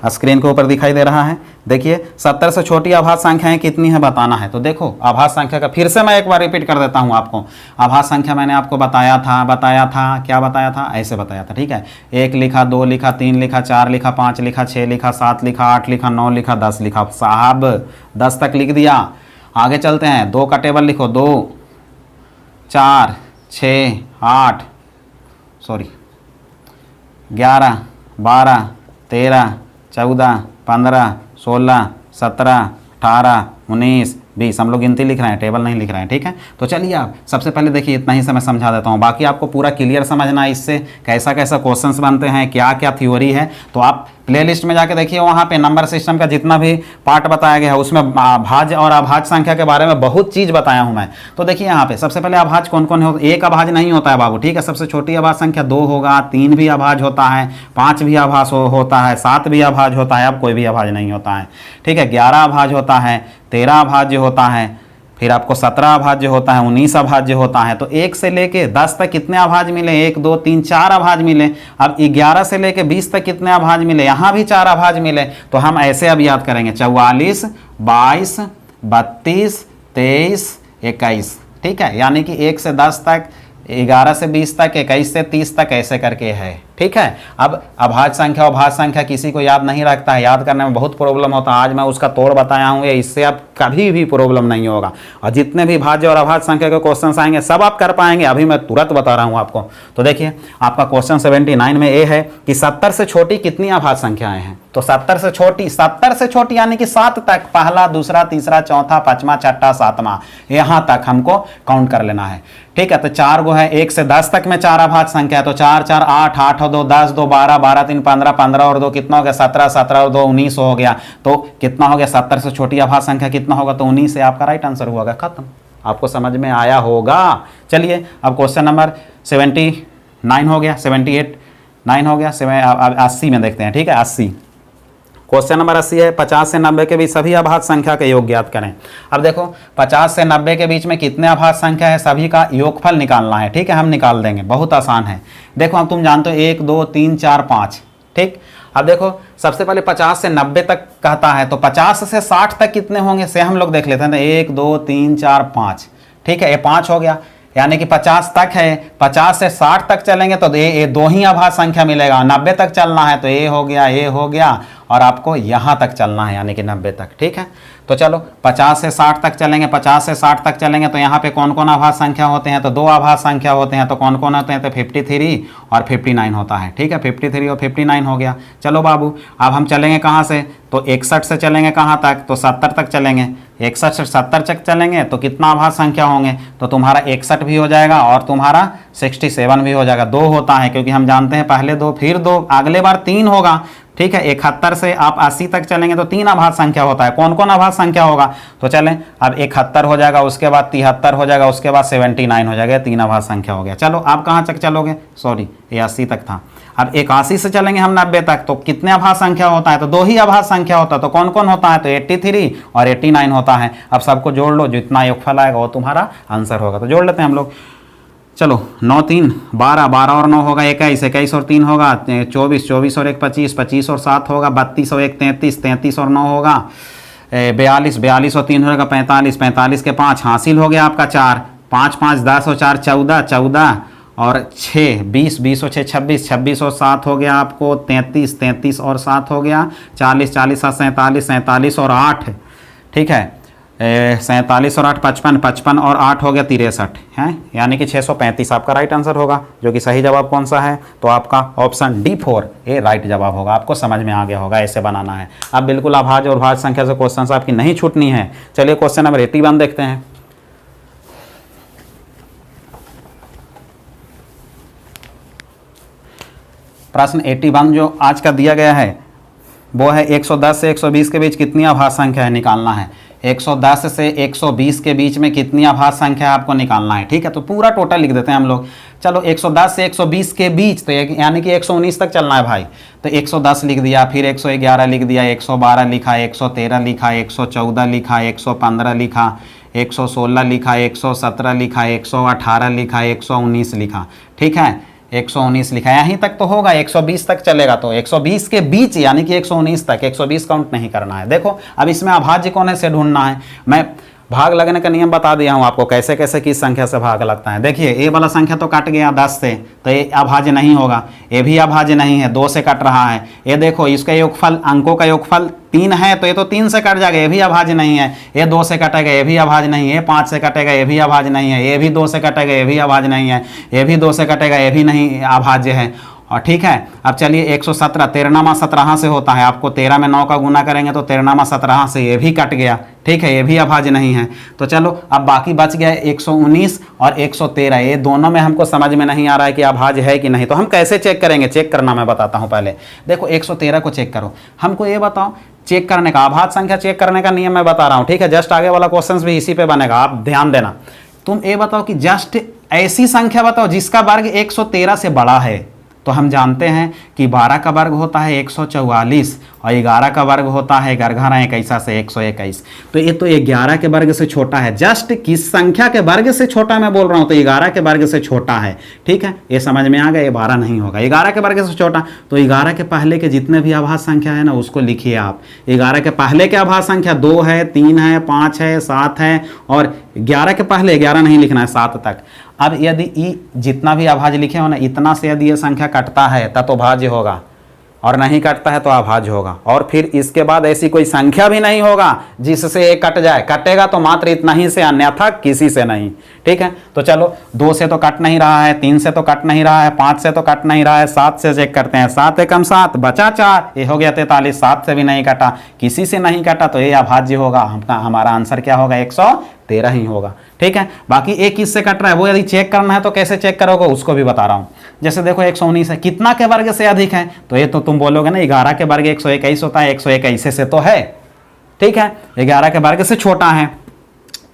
स्क्रीन के ऊपर दिखाई दे रहा है। देखिए 70 से छोटी अभाज्य संख्याएं कितनी है बताना है। तो देखो अभाज्य संख्या का फिर से मैं एक बार रिपीट कर देता हूं आपको। अभाज्य संख्या मैंने आपको बताया था क्या बताया था, ऐसे बताया था। ठीक है, 1 लिखा, 2 लिखा, 3 लिखा, 4 लिखा, 5 लिखा, 6 लिखा, 7 लिखा, 8 लिखा, 9 लिखा, 10 लिखा। साहब 10 तक लिख दिया। आगे चलते हैं, 2 का टेबल लिखो, 2 4 6 8 11 12 13 14 15 16 17 18 19 20। हम लोग गिनती लिख रहे हैं, टेबल नहीं लिख रहे हैं। ठीक है, तो चलिए आप सबसे पहले देखिए, इतना ही से मैं समझा देता हूँ, बाकी आपको पूरा क्लियर समझना है इससे कैसा कैसा क्वेश्चंस बनते हैं, क्या क्या थ्योरी है। तो आप प्ले लिस्ट में जाके देखिए, वहाँ पे नंबर सिस्टम का जितना भी पार्ट बताया गया है उसमें अभाज्य और अभाज्य संख्या के बारे में बहुत चीज़ बताया हूँ मैं। तो देखिए यहाँ पे सबसे पहले अभाज्य कौन कौन है। एक अभाज्य नहीं होता है बाबू, ठीक है, सबसे छोटी अभाज्य संख्या 2 होगा, 3 भी अभाज्य होता है, 5 भी अभाज्य होता है, 7 भी अभाज्य होता है, अब कोई भी अभाज्य नहीं होता है। ठीक है, 11 अभाज्य होता है, 13 अभाज्य होता है, फिर आपको 17 अभाज्य होता है, 19 अभाज्य होता है। तो 1 से लेके 10 तक कितने अभाज्य मिले, 1 2 3 4 अभाज्य मिले। अब 11 से लेके 20 तक कितने अभाज्य मिले, यहाँ भी 4 अभाज्य मिले। तो हम ऐसे अब याद करेंगे, 44 22 32 23 21। ठीक है, यानी कि 1 से 10 तक, 11 से 20 तक, 21 से 30 तक, ऐसे करके है। ठीक है, अब अभाज्य संख्या अभाज्य संख्या किसी को याद नहीं रखता है, याद करने में बहुत प्रॉब्लम होता है। आज मैं उसका तोड़ बताया हूँ, इससे अब कभी भी प्रॉब्लम नहीं होगा। और जितने भी भाज्य और अभाज्य संख्या के क्वेश्चन आएंगे सब आप कर पाएंगे, अभी मैं तुरंत बता रहा हूँ आपको। तो देखिए आपका क्वेश्चन 79 में ये है कि 70 से छोटी कितनी अभाज्य संख्याएं हैं। तो तो 70 से छोटी यानी कि 7 तक, पहला, दूसरा, तीसरा, चौथा, पांचवा, छठा, सातवां, यहां तक हमको काउंट कर लेना है। ठीक है, तो 4 गो है, 1 से 10 तक में 4 अभाज्य संख्या है, तो 4 4 8, 8 और 2 10, 2 12, 12 3 15, 15 और 2 कितना हो गया 17, 17 और 2 19 हो गया। तो कितना हो गया 70 से छोटी अभाज्य संख्या कितना होगा, तो 19 से आपका राइट आंसर हुआ, खत्म। आपको समझ में आया होगा। चलिए अब क्वेश्चन नंबर 79 हो गया, 78 9 हो गया, 80 में देखते हैं। ठीक है, 80 क्वेश्चन नंबर 80 है, 50 से 90 के बीच सभी अभाज्य संख्या के योग ज्ञात करें। अब देखो 50 से 90 के बीच में कितने अभाज्य संख्या है, सभी का योगफल निकालना है। ठीक है, हम निकाल देंगे, बहुत आसान है। देखो अब तुम जानते हो 1 2 3 4 5। ठीक, अब देखो सबसे पहले 50 से 90 तक कहता है, तो 50 से 60 तक कितने होंगे से हम लोग देख लेते हैं। 1 2 3 4 5। ठीक है, ये 5 हो गया, यानी कि 50 तक है, 50 से 60 तक चलेंगे तो ये 2 ही अभाज्य संख्या मिलेगा। 90 तक चलना है तो ये हो गया, ये हो गया, और आपको यहाँ तक चलना है यानी कि 90 तक। ठीक है, तो चलो 50 से 60 तक चलेंगे, 50 से 60 तक चलेंगे तो यहाँ पे कौन कौन अभाज्य संख्या होते हैं, तो 2 अभाज्य संख्या होते हैं। तो कौन कौन होते हैं, तो 53 और 59 होता है। ठीक है, 53 और 59 हो गया। चलो बाबू अब हम चलेंगे कहाँ से, तो 61 से चलेंगे कहाँ तक, तो 70 तक चलेंगे। 61 से 70 तक चलेंगे तो कितना अभाज्य संख्या होंगे, तो तुम्हारा 61 भी हो जाएगा और तुम्हारा 67 भी हो जाएगा। 2 होता है क्योंकि हम जानते हैं पहले 2 फिर 2, अगले बार 3 होगा। ठीक है, 71 से आप 80 तक चलेंगे तो 3 अभाज्य संख्या होता है। कौन कौन अभाज्य संख्या होगा, तो चलें अब 71 हो जाएगा, उसके बाद 73 हो जाएगा, उसके बाद 79 हो जाएगा, 3 अभाज्य संख्या हो गया। चलो आप कहाँ तक चलोगे, सॉरी ये 80 तक था। अब 81 से चलेंगे हम 90 तक, तो कितने अभाज्य संख्या होता है, तो 2 ही अभाज्य संख्या होता है। तो कौन कौन होता है, तो 83 और 89 होता है। अब सबको जोड़ लो, जितना योगफल आएगा वो तुम्हारा आंसर होगा। तो जोड़ लेते हैं हम लोग। चलो 9 3 12, 12 और 9 होगा 21, 21 और 3 होगा 24, 24 और 1 25, 25 और 7 होगा 32 और 1 33, 33 और 9 होगा 42, 42 और 3 होगा 45, 45 के 5 हासिल हो गया आपका 4, 5 5 10 और 4 14, 14 और 6 20, 20 और 6 26, 26 और 7 हो गया आपको 33, 33 और 7 हो गया 40, 40 7 47, 47 और 8। ठीक है, 47 और 8 55, 55 और 8 हो गया 63 हैं, यानी कि 635 आपका राइट आंसर होगा। जो कि सही जवाब कौन सा है, तो आपका ऑप्शन D4 ये राइट जवाब होगा। आपको समझ में आ गया होगा, ऐसे बनाना है। अब बिल्कुल अभाज्य और भाज्य संख्या से क्वेश्चन आपकी नहीं छूटनी है। चलिए क्वेश्चन नंबर 81 देखते हैं। प्रश्न 81 जो आज का दिया गया है वो है 110 से 120 के बीच कितनी अभाज्य संख्या है निकालना है। 110 से 120 के बीच में कितनी अभाज्य संख्या आपको निकालना है। ठीक है, तो पूरा टोटल लिख देते हैं हम लोग। चलो 110 से 120 के बीच, तो यानी कि 119 तक चलना है भाई। तो 110 लिख दिया, फिर 111 लिख दिया, 112 लिखा, 113 लिखा, 114 लिखा, 115 लिखा, 116 लिखा, 117 लिखा, 118 लिखा, 119 लिखा। ठीक है, 119 लिखा, यहीं तक तो होगा, 120 तक चलेगा। तो 120 के बीच यानी कि 119 तक, 120 काउंट नहीं करना है। देखो अब इसमें अभाज्य कौन है से ढूंढना है। मैं भाग लगने का नियम बता दिया हूँ आपको, कैसे कैसे किस संख्या से भाग लगता है। देखिए ये वाला संख्या तो कट गया 10 से, तो ये अभाज्य नहीं होगा। ये भी अभाज्य नहीं है, 2 से कट रहा है। ये देखो इसका योगफल, अंकों का योगफल 3 है, तो ये तो 3 से कट जाएगा, ये भी अभाज्य नहीं है। ये 2 से कटेगा, ये भी अभाज्य नहीं है। ये 5 से कटेगा, ये भी अभाज्य नहीं है। ये भी 2 से कटेगा, ये भी अभाज्य नहीं है। ये भी 2 से कटेगा, ये भी नहीं अभाज्य है। और ठीक है, अब चलिए 117, 13 17 से होता है। आपको 13 में 9 का गुना करेंगे तो 13 17 से, ये भी कट गया। ठीक है, ये भी अभाज्य नहीं है। तो चलो अब बाकी बच गया 119 और 113। ये दोनों में हमको समझ में नहीं आ रहा है कि अभाज्य है कि नहीं। तो हम कैसे चेक करेंगे, चेक करना मैं बताता हूँ पहले। देखो 113 को चेक करो, हमको ये बताओ चेक करने का, अभाज्य संख्या चेक करने का नियम मैं बता रहा हूँ। ठीक है, जस्ट आगे वाला क्वेश्चन भी इसी पे बनेगा, आप ध्यान देना। तुम ये बताओ कि जस्ट ऐसी संख्या बताओ जिसका वर्ग 113 से बड़ा है। तो हम जानते हैं कि 12 का वर्ग होता है 144 और 11 का वर्ग होता है 11 से 121। तो ये तो 11 के वर्ग से छोटा है। जस्ट किस संख्या के वर्ग से छोटा मैं बोल रहा हूँ, तो 11 के वर्ग से छोटा है। ठीक है, ये समझ में आ गया, ये 12 नहीं होगा। 11 के वर्ग से छोटा, तो 11 के पहले के जितने भी अभाज्य संख्या है ना उसको लिखिए आप। 11 के पहले के अभाज्य संख्या 2 है, 3 है, 5 है, 7 है, और 11 के पहले 11 नहीं लिखना है, 7 तक। अब यदि जितना भी अभाज्य लिखे हो ना, इतना से यदि ये संख्या कटता है तब तो भाज्य होगा। और नहीं कटता है तो अभाज्य होगा। और फिर इसके बाद ऐसी कोई संख्या भी नहीं होगा जिससे ये कट जाए, कटेगा तो मात्र इतना ही से, अन्यथा किसी से नहीं। ठीक है, तो चलो 2 से तो कट नहीं रहा है, 3 से तो कट नहीं रहा है, 5 से तो कट नहीं रहा है, 7 से चेक करते हैं। 7 एकम 7 बचा 4, ये हो गया 43। 7 से भी नहीं कटा, किसी से नहीं कटा, तो ये अभाज्य होगा। हमारा आंसर क्या होगा? 113 ही होगा। ठीक है, बाकी एक किससे कट रहा है वो यदि चेक करना है तो कैसे चेक करोगे उसको भी बता रहा हूँ। जैसे देखो 119 है, कितना के वर्ग से अधिक है? तो ये तो तुम बोलोगे ना 11 के वर्ग 121 होता है, 121 से तो है। ठीक है, 11 के वर्ग से छोटा है।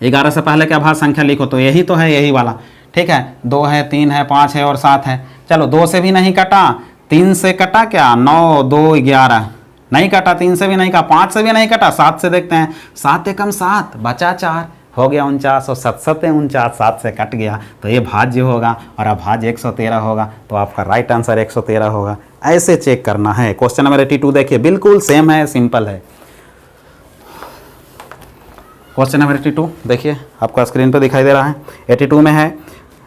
11 से पहले क्या अभाज्य संख्या लिखो, तो यही तो है, यही वाला। ठीक है, 2 है, 3 है, 5 है और 7 है। चलो 2 से भी नहीं कटा, 3 से कटा क्या? 9, 2, 11 नहीं कटा, 3 से भी नहीं कटा, 5 से भी नहीं कटा। 7 से देखते हैं, 7 एकम 7 बचा 4, हो गया 49। और 7 7 49, 7 से कट गया, तो ये भाज्य होगा और अभाज्य 113 होगा। तो आपका राइट आंसर 113 होगा। ऐसे चेक करना है। क्वेश्चन नंबर 82 देखिए, बिल्कुल सेम है, सिंपल है। क्वेश्चन नंबर 82 देखिए, आपको स्क्रीन पर दिखाई दे रहा है। 82 में है,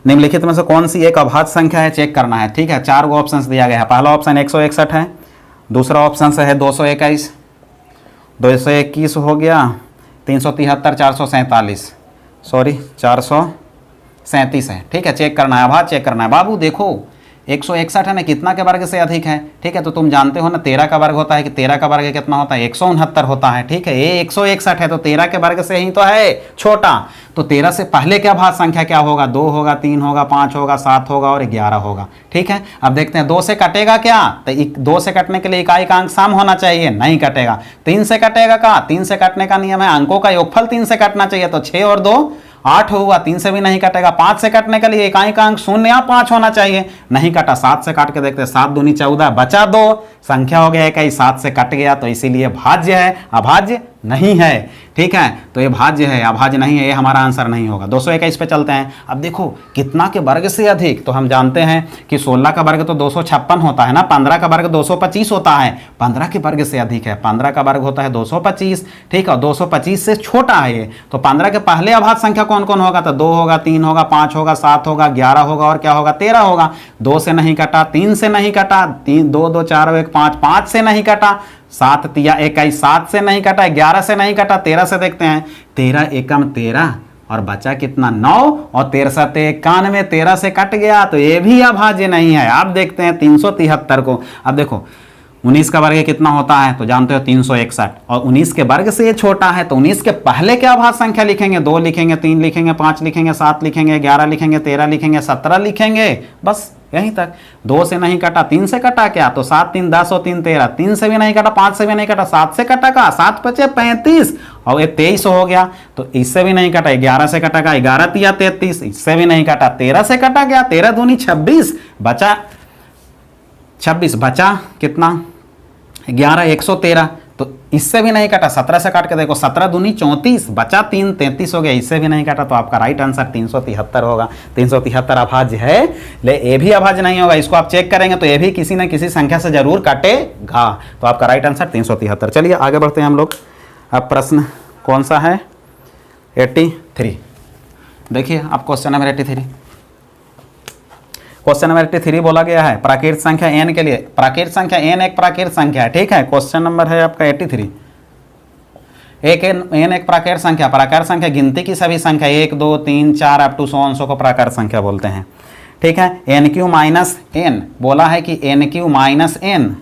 निम्नलिखित में से कौन सी एक अभाज्य संख्या है चेक करना है। ठीक है, 4 गो ऑप्शन दिया गया है। पहला ऑप्शन 161 है, दूसरा ऑप्शन से है 221, 221 हो गया, 373, 447, सॉरी 437 है। ठीक है, चेक करना है, अभाज्य चेक करना है। बाबू देखो 161 है ना, कितना के वर्ग से अधिक है? ठीक है, तो तुम जानते हो ना 13 का वर्ग होता है, कि 13 का वर्ग कितना होता है? 169 होता है। ठीक है, ये 161 है तो 13 के वर्ग से ही तो है छोटा। तो 13 से पहले क्या अभाज्य संख्या क्या होगा? 2 होगा, 3 होगा, 5 होगा, 7 होगा और 11 होगा। ठीक है, अब देखते हैं 2 से कटेगा क्या? तो 2 से कटने के लिए इकाई का अंक सम होना चाहिए, नहीं कटेगा। 3 से कटेगा का? 3 से कटने का नियम है अंकों का योगफल 3 से कटना चाहिए, तो 6 और 2 8 हुआ, 3 से भी नहीं कटेगा। 5 से कटने के लिए इकाई का अंक 0 या 5 होना चाहिए, नहीं कटा। 7 से काट के देखते हैं, 7 दूनी 14 बचा 2, संख्या हो गया इकाई, 7 से कट गया, तो इसीलिए भाज्य है, अभाज्य नहीं है। ठीक है, तो ये भाज्य है, अभाज्य नहीं है, ये हमारा आंसर नहीं होगा। 221 पे चलते हैं। अब देखो कितना के वर्ग से अधिक, तो हम जानते हैं कि 16 का वर्ग तो 256 होता है ना, 15 का वर्ग 225 होता है, 15 के वर्ग से अधिक है, 15 का वर्ग होता है 225। ठीक है, 225 से छोटा है ये, तो 15 के पहले अभाज्य संख्या कौन कौन होगा? तो 2 होगा, 3 होगा, 5 होगा, 7 होगा, 11 होगा और क्या होगा? 13 होगा। 2 से नहीं कटा, 3 से नहीं कटा, 3 2 2 4 1 5, 5 से नहीं कटा, 7 तिया 21, 7 से नहीं कटा, 11 से नहीं कटा, 13 से देखते हैं, 13 एकम 13 और बचा कितना? 9 और 13 7 91, 13 से कट गया, तो ये भी अभाज्य नहीं है। आप देखते हैं 373 को। अब देखो 19 का वर्ग कितना होता है? तो जानते हो 361, और 19 के वर्ग से ये छोटा है, तो 19 के पहले क्या अभाज्य संख्या लिखेंगे? 2 लिखेंगे, 3 लिखेंगे, 5 लिखेंगे, 7 लिखेंगे, 11 लिखेंगे, 13 लिखेंगे, 17 लिखेंगे, बस यहीं तक। 2 से नहीं कटा, 3 से कटा क्या? तो 7 3 10 और 3 13, 3 से भी नहीं कटा, 5 से भी नहीं कटा, 7 से कटा का? 7 5 35 और ये 23 हो गया, तो इससे भी नहीं कटा। 11 से कटा का? 11 तिया 33, इससे भी नहीं कटा। 13 से कटा गया, 13 दूनी 26, बचा 26, बचा कितना? 11 113, तो इससे भी नहीं कटा। 17 से काट के देखो, 17 दूनी 34, बचा 3 33 हो गया, इससे भी नहीं कटा। तो आपका राइट आंसर 373 होगा। 373 अभाज्य है, ले ये भी अभाज्य नहीं होगा। इसको आप चेक करेंगे तो ये भी किसी न किसी संख्या से जरूर कटेगा। तो आपका राइट आंसर 373। चलिए आगे बढ़ते हैं हम लोग। अब प्रश्न कौन सा है? 83। देखिए आप क्वेश्चन नंबर 83। क्वेश्चन नंबर 83 बोला गया है प्राकृत संख्या n के लिए। प्राकृत संख्या n एक प्राकृत संख्या है। ठीक है, क्वेश्चन नंबर है आपका 83। n एक प्राकृत संख्या, प्राकृत संख्या गिनती की सभी संख्या 1 2 3 4 अप टू 100 को प्राकृत संख्या बोलते हैं। ठीक है, n³ माइनस n बोला है कि n³ माइनस n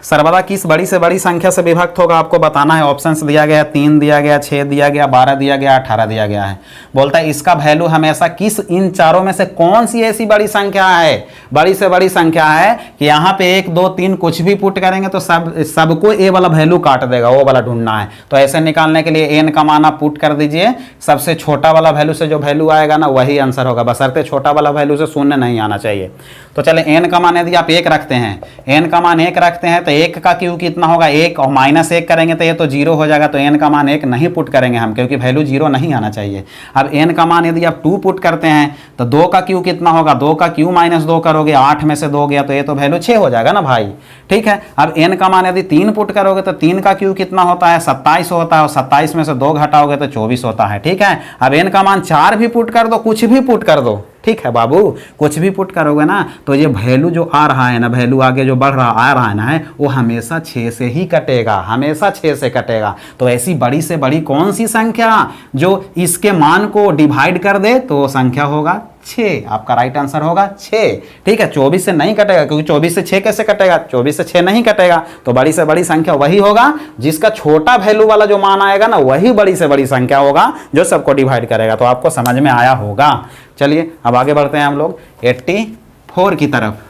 सर्वदा किस बड़ी से बड़ी संख्या से विभक्त होगा आपको बताना है। ऑप्शंस दिया गया, 3 दिया गया, 6 दिया गया, 12 दिया गया, 18 दिया गया है। बोलता है इसका वैल्यू हमेशा किस इन चारों में से कौन सी ऐसी बड़ी संख्या है, बड़ी से बड़ी संख्या है कि यहाँ पे 1 2 3 कुछ भी पुट करेंगे तो सबको ए वाला वैल्यू काट देगा, वो वाला ढूंढना है। तो ऐसे निकालने के लिए n का मान आप पुट कर दीजिए, सबसे छोटा वाला वैल्यू से जो वैल्यू आएगा ना वही आंसर होगा, बशर्ते छोटा वाला वैल्यू से शून्य नहीं आना चाहिए। तो चले n का मान यदि आप 1 रखते हैं, n का मान 1 रखते हैं तो 1 का क्यू कितना होगा? 1 और माइनस 1 करेंगे तो ये तो 0 हो जाएगा। तो n का मान 1 नहीं पुट करेंगे हम, क्योंकि वैल्यू 0 नहीं आना चाहिए। अब n का मान यदि आप 2 पुट करते हैं तो 2 का क्यू कितना होगा? 2 का क्यू माइनस 2 करोगे, 8 में से 2 गया तो ये तो वैल्यू 6 हो जाएगा ना भाई। ठीक है, अब n का मान यदि 3 पुट करोगे तो 3 का क्यू कितना होता है? 27 होता है, और 27 में से 2 घटाओगे तो 24 होता है। ठीक है, अब n का मान 4 भी पुट कर दो, कुछ भी पुट कर दो, ठीक है बाबू, कुछ भी पुट करोगे ना तो ये वैल्यू जो आ रहा है ना, वैल्यू आगे जो बढ़ रहा आ रहा है ना है, वो हमेशा 6 से ही कटेगा, हमेशा 6 से कटेगा। तो ऐसी बड़ी से बड़ी कौन सी संख्या जो इसके मान को डिवाइड कर दे तो वो संख्या होगा 6। आपका राइट आंसर होगा 6। ठीक है, 24 से नहीं कटेगा, क्योंकि 24 से 6 कैसे कटेगा, 24 से 6 नहीं कटेगा। तो बड़ी से बड़ी संख्या वही होगा जिसका छोटा वैल्यू वाला जो मान आएगा ना, वही बड़ी से बड़ी संख्या होगा जो सबको डिवाइड करेगा। तो आपको समझ में आया होगा। चलिए अब आगे बढ़ते हैं हम लोग 84 की तरफ।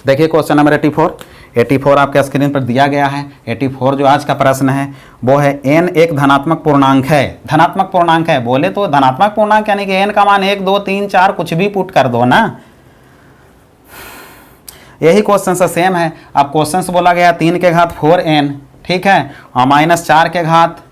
देखिए क्वेश्चन नंबर 84 आपके स्क्रीन पर दिया गया है। 84 जो आज का प्रश्न है वो है n एक धनात्मक पूर्णांक है। धनात्मक पूर्णांक है बोले तो धनात्मक पूर्णांक यानी कि n का मान 1 2 3 4 कुछ भी पुट कर दो ना। यही क्वेश्चन से सेम है। अब क्वेश्चन से बोला गया 3 के घात 4n, ठीक है, और माइनस 4 के घात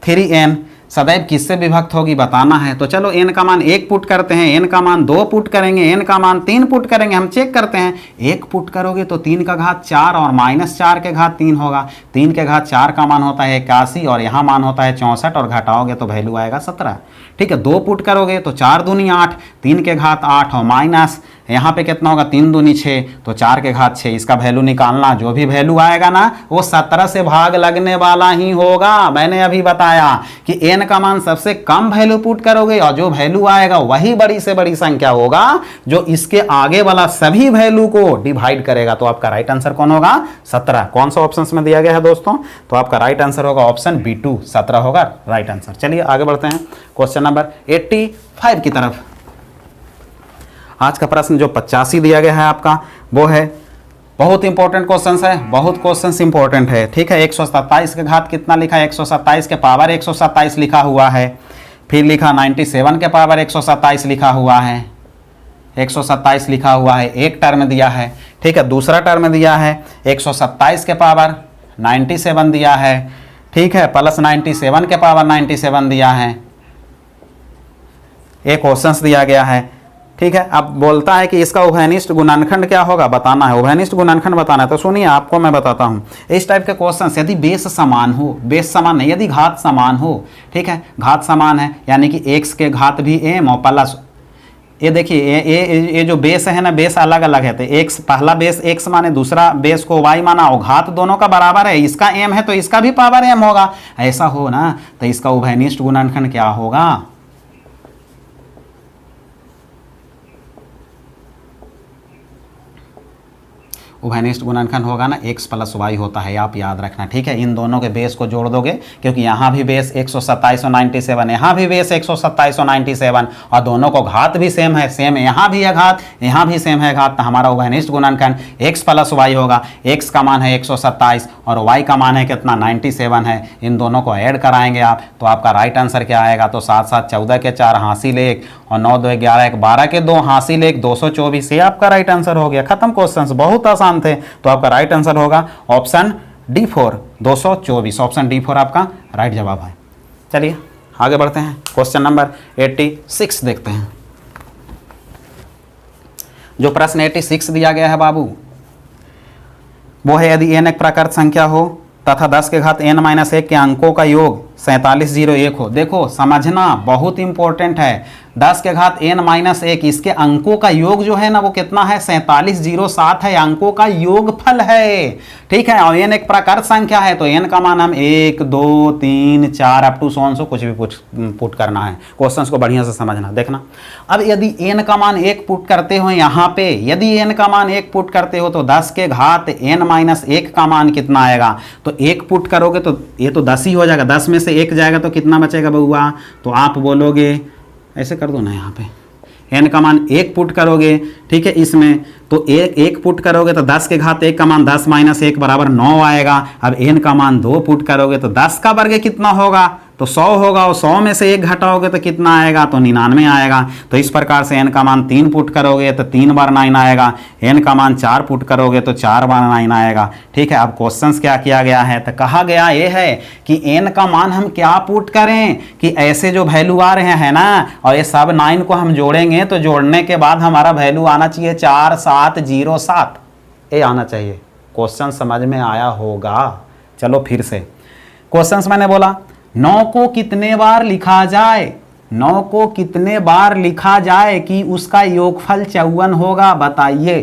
3n सदैव किससे विभक्त होगी बताना है। तो चलो n का मान 1 पुट करते हैं, n का मान 2 पुट करेंगे, n का मान 3 पुट करेंगे। हम चेक करते हैं, 1 पुट करोगे तो 3 का घात 4 और माइनस 4 के घात 3 होगा। 3 के घात 4 का मान होता है 81 और यहाँ मान होता है 64 और घटाओगे तो वैल्यू आएगा 17। ठीक है, 2 पुट करोगे तो 4 दूनी 8, 3 के घात 8 और माइनस यहाँ पे कितना होगा 3 दूनी 6, तो 4 के घात 6। इसका वैल्यू निकालना, जो भी वैल्यू आएगा ना वो 17 से भाग लगने वाला ही होगा। मैंने अभी बताया कि n का मान सबसे कम वैल्यू पुट करोगे और जो वैल्यू आएगा वही बड़ी से बड़ी संख्या होगा जो इसके आगे वाला सभी वैल्यू को डिवाइड करेगा। तो आपका राइट आंसर कौन होगा 17। कौन सा ऑप्शन में दिया गया है दोस्तों, तो आपका राइट आंसर होगा ऑप्शन B2, 17 होगा राइट आंसर। चलिए आगे बढ़ते हैं क्वेश्चन नंबर 85 की तरफ। आज का प्रश्न जो 85 दिया गया है आपका वो है बहुत इंपॉर्टेंट क्वेश्चन है, बहुत क्वेश्चन इंपॉर्टेंट है। ठीक है, 127 के घात कितना लिखा है, 127 के पावर 127 लिखा हुआ है। फिर लिखा 97 के पावर 127 लिखा हुआ है, 127 लिखा हुआ है, एक टर्म दिया है। ठीक है, दूसरा टर्म दिया है 127 के पावर 97 दिया है। ठीक है, प्लस 97 के पावर 97 दिया है। एक क्वेश्चन दिया गया है। ठीक है, अब बोलता है कि इसका उभयनिष्ठ गुणनखंड क्या होगा बताना है। उभयनिष्ठ गुणनखंड बताना है तो सुनिए आपको मैं बताता हूँ। इस टाइप के क्वेश्चन यदि बेस समान हो, बेस समान नहीं, यदि घात समान हो, ठीक है, घात समान है यानी कि x के घात भी m और प्लस ये देखिए ये जो बेस है ना, बेस अलग अलग है। तो x पहला बेस x माने दूसरा बेस को y माना और घात दोनों का बराबर है। इसका m है तो इसका भी पावर m होगा। ऐसा हो ना तो इसका उभयनिष्ठ गुणनखंड क्या होगा, उभयनिष्ठ गुणनखंड होगा ना x प्लस y होता है, आप याद रखना। ठीक है, इन दोनों के बेस को जोड़ दोगे क्योंकि यहाँ भी बेस 127 और 97, यहाँ भी बेस 127 और 97 और दोनों को घात भी सेम है, सेम यहाँ भी है घात, यहाँ भी सेम है घात। तो हमारा उभयनिष्ठ गुणनखंड x प्लस y होगा। x का मान है 127 और y का मान है कितना 97 है। इन दोनों को ऐड कराएंगे आप तो आपका राइट आंसर क्या आएगा, तो 7 7 14 के 4 हासिल 1 और 9 2 11 1 12 के 2 हासिल 1 224। ये आपका राइट आंसर हो गया। खत्म क्वेश्चन, बहुत आसान थे। तो आपका राइट आंसर होगा ऑप्शन D4, 224। ऑप्शन D4 आपका राइट जवाब है। चलिए आगे बढ़ते हैं क्वेश्चन नंबर 86 देखते हैं। जो प्रश्न 86 दिया गया है बाबू वो है यदि n एक प्राकृत संख्या हो तथा 10 के घात n-1 के अंकों का योग 4701 हो। देखो समझना बहुत इंपॉर्टेंट है। 10 के घात n-1 इसके अंकों का योग जो है ना वो कितना है 4707 है, अंकों का योगफल है। ठीक है, और n एक प्राकृत संख्या है तो n का मान हम 1 2 3 4 अप टू सो कुछ भी पुट करना है। क्वेश्चंस को बढ़िया से समझना देखना। अब यदि n का मान 1 पुट करते हो यहाँ पे, यदि n का मान 1 पुट करते हो तो 10 के घात n-1 का मान कितना आएगा, तो 1 पुट करोगे तो ये तो 10 ही हो जाएगा। 10 में से 1 जाएगा तो कितना बचेगा बउआ, तो आप बोलोगे ऐसे कर दो ना, यहाँ पे n का मान 1 पुट करोगे, ठीक है, इसमें तो 1 पुट करोगे तो 10 के घात 1 का मान 10 - 1 बराबर 9 आएगा। अब n का मान 2 पुट करोगे तो 10 का वर्ग कितना होगा, तो 100 होगा और 100 में से 1 घटाओगे तो कितना आएगा, तो 99 आएगा। तो इस प्रकार से n का मान 3 पुट करोगे तो 3 बार 9 आएगा। n का मान 4 पुट करोगे तो 4 बार 9 आएगा। ठीक है, अब क्वेश्चंस क्या किया गया है, तो कहा गया ये है कि n का मान हम क्या पुट करें कि ऐसे जो वैल्यू आ रहे हैं ना और ये सब 9 को हम जोड़ेंगे तो जोड़ने के बाद हमारा वैल्यू आना चाहिए 4707, ये आना चाहिए। क्वेश्चन समझ में आया होगा। चलो फिर से क्वेश्चंस मैंने बोला 9 को कितने बार लिखा जाए, 9 को कितने बार लिखा जाए कि उसका योगफल 54 होगा, बताइए।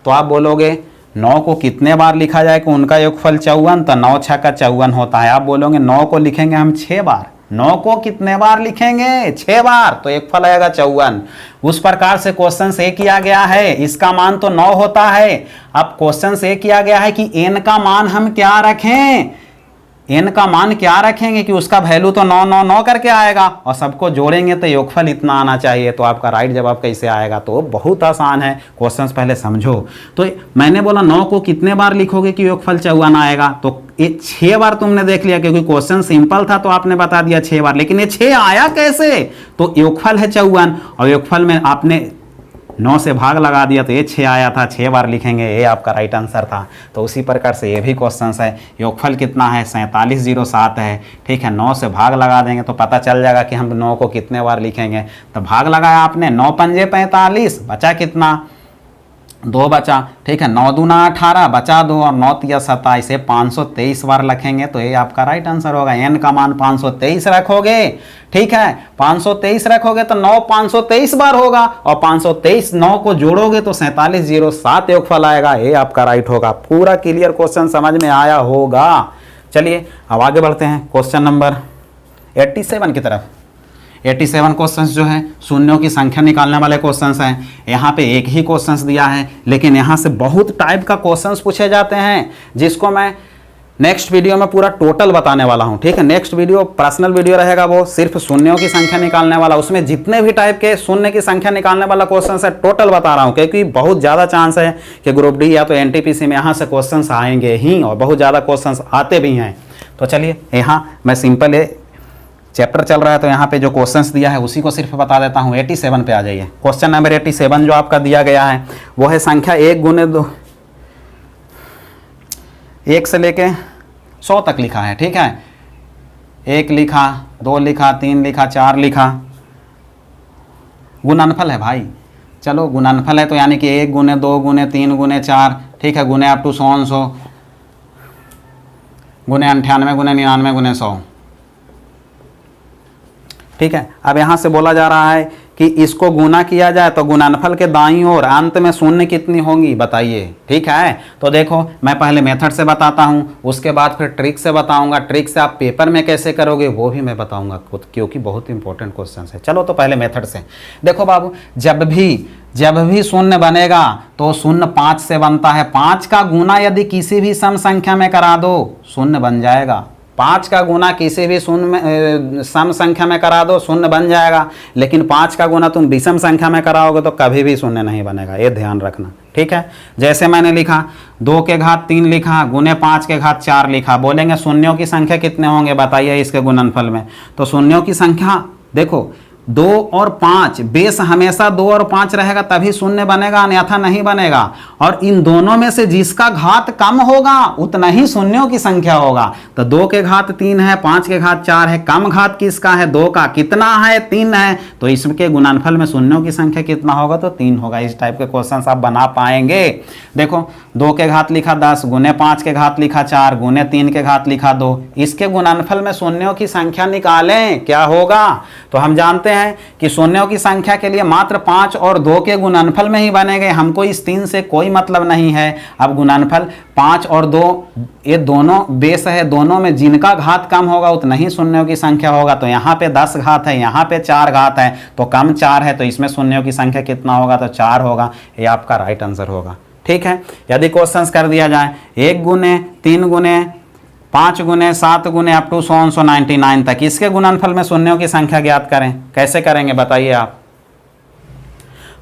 तो आप बोलोगे 9 को कितने बार लिखा जाए कि उनका योगफल 54, तो 9 6 का 54 होता है। आप बोलोगे 9 को लिखेंगे हम 6 बार, 9 को कितने बार लिखेंगे, 6 बार, तो एक फल आएगा 54। उस प्रकार से क्वेश्चन से किया गया है, इसका मान तो 9 होता है। अब क्वेश्चन से किया गया है कि n का मान हम क्या रखें, n का मान क्या रखेंगे कि उसका वैल्यू तो 9 9 9 करके आएगा और सबको जोड़ेंगे तो योगफल इतना आना चाहिए। तो आपका राइट जवाब कैसे आएगा, तो बहुत आसान है, क्वेश्चंस पहले समझो। तो मैंने बोला 9 को कितने बार लिखोगे कि योगफल 54 आएगा, तो ये 6 बार तुमने देख लिया क्योंकि क्वेश्चन सिंपल था तो आपने बता दिया 6 बार, लेकिन ये 6 आया कैसे, तो योगफल है 54 और योगफल में आपने 9 से भाग लगा दिया तो ये 6 आया था, 6 बार लिखेंगे, ये आपका राइट आंसर था। तो उसी प्रकार से ये भी क्वेश्चन है, योगफल कितना है 4707 है, ठीक है। 9 से भाग लगा देंगे तो पता चल जाएगा कि हम 9 को कितने बार लिखेंगे। तो भाग लगाया आपने, 9 पंजे 45, बचा कितना, 2 बचा, ठीक है। 9 दूना 18, बचा 2 और 9 तिया 27, 523 बार लिखेंगे तो ये आपका राइट आंसर होगा। n का मान 523 रखोगे, ठीक है, 523 रखोगे तो 9 523 बार होगा और 523 9 को जोड़ोगे तो 4707 योगफल आएगा, ये आपका राइट होगा। पूरा क्लियर क्वेश्चन समझ में आया होगा। चलिए अब आगे बढ़ते हैं क्वेश्चन नंबर 87 की तरफ। 87 क्वेश्चंस जो है शून्यों की संख्या निकालने वाले क्वेश्चंस हैं। यहाँ पे एक ही क्वेश्चंस दिया है लेकिन यहाँ से बहुत टाइप का क्वेश्चंस पूछे जाते हैं, जिसको मैं नेक्स्ट वीडियो में पूरा टोटल बताने वाला हूँ, ठीक है। नेक्स्ट वीडियो पर्सनल वीडियो रहेगा, वो सिर्फ शून्यों की संख्या निकालने वाला, उसमें जितने भी टाइप के शून्य की संख्या निकालने वाला क्वेश्चन है टोटल बता रहा हूँ, क्योंकि बहुत ज़्यादा चांस है कि ग्रुप डी या तो एनटीपीसी में यहाँ से क्वेश्चन आएंगे ही और बहुत ज़्यादा क्वेश्चन आते भी हैं। तो चलिए यहाँ मैं सिंपल चैप्टर चल रहा है तो यहाँ पे जो क्वेश्चंस दिया है उसी को सिर्फ बता देता हूँ। 87 पे आ जाइए। क्वेश्चन नंबर 87 जो आपका दिया गया है वो है संख्या 1 गुने 2, 1 से लेके 100 तक लिखा है, ठीक है। 1 लिखा, 2 लिखा, 3 लिखा, 4 लिखा, गुणनफल है भाई। चलो गुणनफल है तो यानी कि 1 गुने 2 गुने 3 गुने 4, ठीक है, गुने अप टू 100 गुने 98 गुने 99 गुने 100, ठीक है। अब यहाँ से बोला जा रहा है कि इसको गुना किया जाए तो गुणनफल के दाईं ओर अंत में शून्य कितनी होंगी, बताइए, ठीक है। तो देखो मैं पहले मेथड से बताता हूँ, उसके बाद फिर ट्रिक से बताऊंगा। ट्रिक से आप पेपर में कैसे करोगे वो भी मैं बताऊंगा, क्योंकि बहुत इंपॉर्टेंट क्वेश्चन है। चलो तो पहले मेथड से देखो बाबू, जब भी शून्य बनेगा तो शून्य 5 से बनता है। 5 का गुना यदि किसी भी सम संख्या में करा दो शून्य बन जाएगा। 5 का गुना किसी भी सम संख्या में करा दो शून्य बन जाएगा, लेकिन 5 का गुना तुम विषम संख्या में कराओगे तो कभी भी शून्य नहीं बनेगा, ये ध्यान रखना, ठीक है। जैसे मैंने लिखा 2 के घात 3 लिखा गुने 5 के घात 4 लिखा, बोलेंगे शून्यों की संख्या कितने होंगे बताइए इसके गुणनफल में। तो शून्यों की संख्या देखो 2 और 5, बेस हमेशा 2 और 5 रहेगा तभी शून्य बनेगा, अन्यथा नहीं बनेगा। और इन दोनों में से जिसका घात कम होगा उतना ही शून्यों की संख्या होगा। तो 2 के घात 3 है, 5 के घात 4 है, कम घात किसका है, 2 का, कितना है 3 है, तो इसके गुणनफल में शून्यों की संख्या कितना होगा, तो 3 होगा। इस टाइप के क्वेश्चन आप बना पाएंगे। देखो 2 के घात लिखा 10 गुने 5 के घात लिखा 4 गुने 3 के घात लिखा 2, इसके गुणनफल में शून्यों की संख्या निकालें, क्या होगा। तो हम जानते हैं कि शून्यों की संख्या के लिए मात्र 5 और 2 के गुणनफल में ही बनेंगे, हमको इस 3 से कोई मतलब नहीं है। अब गुणनफल 5 और 2 ये दोनों बेस है, दोनों में जिनका घात कम होगा उतना ही शून्यों की संख्या होगा। तो यहाँ पे 10 घात है, यहाँ पे 4 घात है, तो कम 4 है, तो इसमें शून्यों की संख्या कितना होगा, तो 4 होगा। ये आपका राइट आंसर होगा, ठीक है। यदि क्वेश्चंस कर दिया जाए 1 गुने 3 गुने 5 गुने 7 गुने अप टू 199 तक, इसके गुणनफल में शून्यों की संख्या ज्ञात करें, कैसे करेंगे बताइए आप।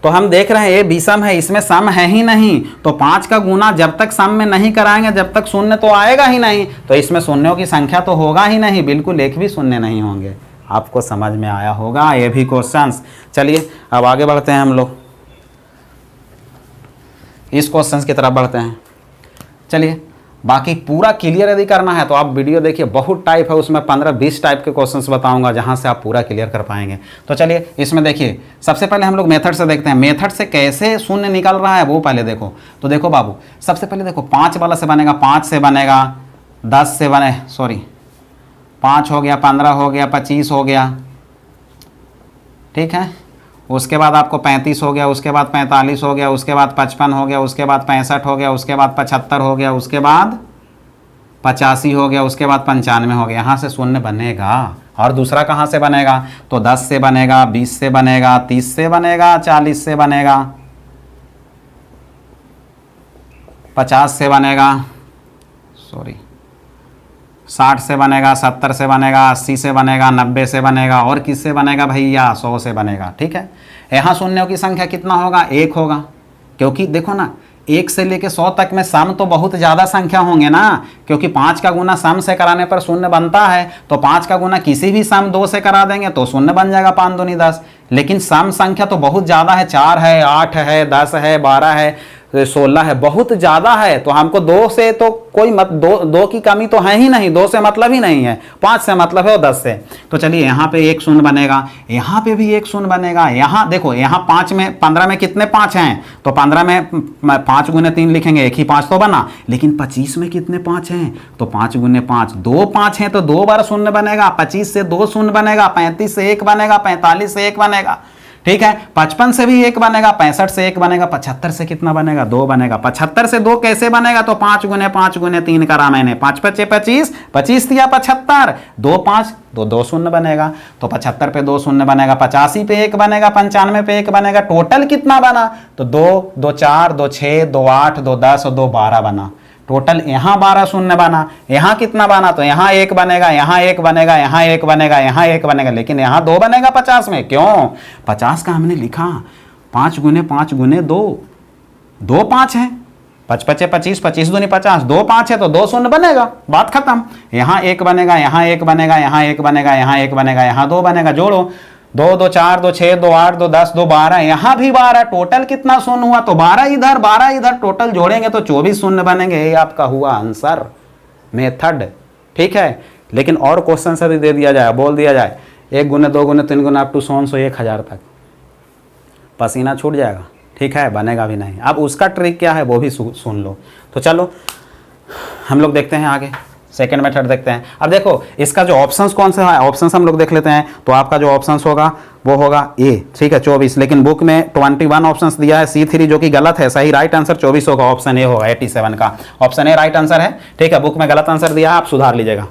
तो हम देख रहे हैं ये विषम है, इसमें सम है ही नहीं, तो 5 का गुना जब तक सम में नहीं कराएंगे जब तक शून्य तो आएगा ही नहीं, तो इसमें शून्यों की संख्या तो होगा ही नहीं, बिल्कुल एक भी शून्य नहीं होंगे। आपको समझ में आया होगा ये भी क्वेश्चंस। चलिए अब आगे बढ़ते हैं, हम लोग इस क्वेश्चंस की तरफ बढ़ते हैं। चलिए बाकी पूरा क्लियर यदि करना है तो आप वीडियो देखिए, बहुत टाइप है उसमें, 15-20 टाइप के क्वेश्चंस बताऊंगा जहां से आप पूरा क्लियर कर पाएंगे। तो चलिए इसमें देखिए, सबसे पहले हम लोग मेथड से देखते हैं, मेथड से कैसे शून्य निकल रहा है वो पहले देखो। तो देखो बाबू, सबसे पहले देखो 5 वाला से बनेगा, 5 से बनेगा, 10 से बने, 5 हो गया, 15 हो गया, 25 हो गया, ठीक है। उसके बाद आपको 35 हो गया, उसके बाद 45 हो गया, उसके बाद 55 हो गया, उसके बाद 65 हो गया, उसके बाद 75 हो गया, उसके बाद 85 हो गया, उसके बाद 95 हो गया। यहाँ से शून्य बनेगा। और दूसरा कहाँ से बनेगा? तो 10 से बनेगा, 20 से बनेगा, 30 से बनेगा, 40 से बनेगा, 50 से बनेगा, 60 से बनेगा, 70 से बनेगा, 80 से बनेगा, 90 से बनेगा, और किससे बनेगा भैया? 100 से बनेगा। ठीक है। यहाँ शून्यों की संख्या कितना होगा? 1 होगा, क्योंकि देखो ना 1 से लेके 100 तक में सम तो बहुत ज़्यादा संख्या होंगे ना, क्योंकि 5 का गुना सम से कराने पर शून्य बनता है। तो 5 का गुना किसी भी सम 2 से करा देंगे तो शून्य बन जाएगा, 5 दूनी 10। लेकिन सम संख्या तो बहुत ज़्यादा है, 4 है, 8 है, 10 है, 12 है, 16 है, बहुत ज़्यादा है। तो हमको 2 से तो कोई दो की कमी तो है ही नहीं, 2 से मतलब ही नहीं है, 5 से मतलब है और 10 से। तो चलिए यहाँ पे 1 शून्य बनेगा, यहाँ पे भी 1 शून्य बनेगा। यहाँ देखो, यहाँ 15 में कितने 5 हैं? तो 15 में 5 गुने 3 लिखेंगे, 1 ही 5 तो बना। लेकिन 25 में कितने 5 हैं? तो 5 गुने 5, 2 5 हैं, तो 2 बार शून्य बनेगा। 25 से 2 शून्य बनेगा, 35 से 1 बनेगा, 45 से 1 बनेगा। ठीक है। 55 से भी 1 बनेगा, 65 से 1 बनेगा, 75 से कितना बनेगा? 2 बनेगा। 75 से 2 कैसे बनेगा? तो 5 गुने 3 करा मैंने, 5 5 25, 25 दिया 75, 2 5, 2 शून्य बनेगा। तो 75 पे 2 शून्य बनेगा, 85 पे 1 बनेगा, 95 पे 1 बनेगा। टोटल कितना बना? तो 2 2 4, 2 6, 2 8, 2 10 और 2 12 बना। टोटल यहाँ 12 शून्य बना। यहाँ कितना बना? तो यहाँ 1 बनेगा, यहाँ 1 बनेगा, यहाँ 1 बनेगा, यहाँ 1 बनेगा। लेकिन यहाँ 2 बनेगा 50 में। क्यों? 50 का हमने लिखा 5 गुने 5 गुने 2, 2 5 है, 5 5 25, 25 दूनी 50, 2 5 है तो 2 शून्य बनेगा, बात खत्म। यहाँ 1 बनेगा, यहाँ 1 बनेगा, यहाँ 1 बनेगा, यहाँ 1 बनेगा, यहाँ 2 बनेगा। जोड़ो, 2 2 4, 2 6, 2 8, 2 10, 2 12, यहाँ भी 12। टोटल कितना शून्य हुआ? तो 12 इधर, 12 इधर, टोटल जोड़ेंगे तो 24 शून्य बनेंगे। ये आपका हुआ आंसर, मेथड। ठीक है। लेकिन और क्वेश्चन से भी दे दिया जाए, बोल दिया जाए 1 गुने 2 गुने 3 गुने अप टू 100 1000 तक, पसीना छूट जाएगा। ठीक है, बनेगा भी नहीं। अब उसका ट्रिक क्या है वो भी सुन लो। तो चलो हम लोग देखते हैं आगे, सेकेंड मेथड देखते हैं। अब देखो इसका जो ऑप्शंस कौन से है, ऑप्शंस हम लोग देख लेते हैं। तो आपका जो ऑप्शंस होगा वो होगा ए। ठीक है, 24। लेकिन बुक में 21 ऑप्शंस दिया है, C3 जो कि गलत है। सही राइट आंसर 24 होगा, ऑप्शन ए होगा 87 का। ऑप्शन ए राइट आंसर है। ठीक है, बुक में गलत आंसर दिया है, आप सुधार लीजिएगा।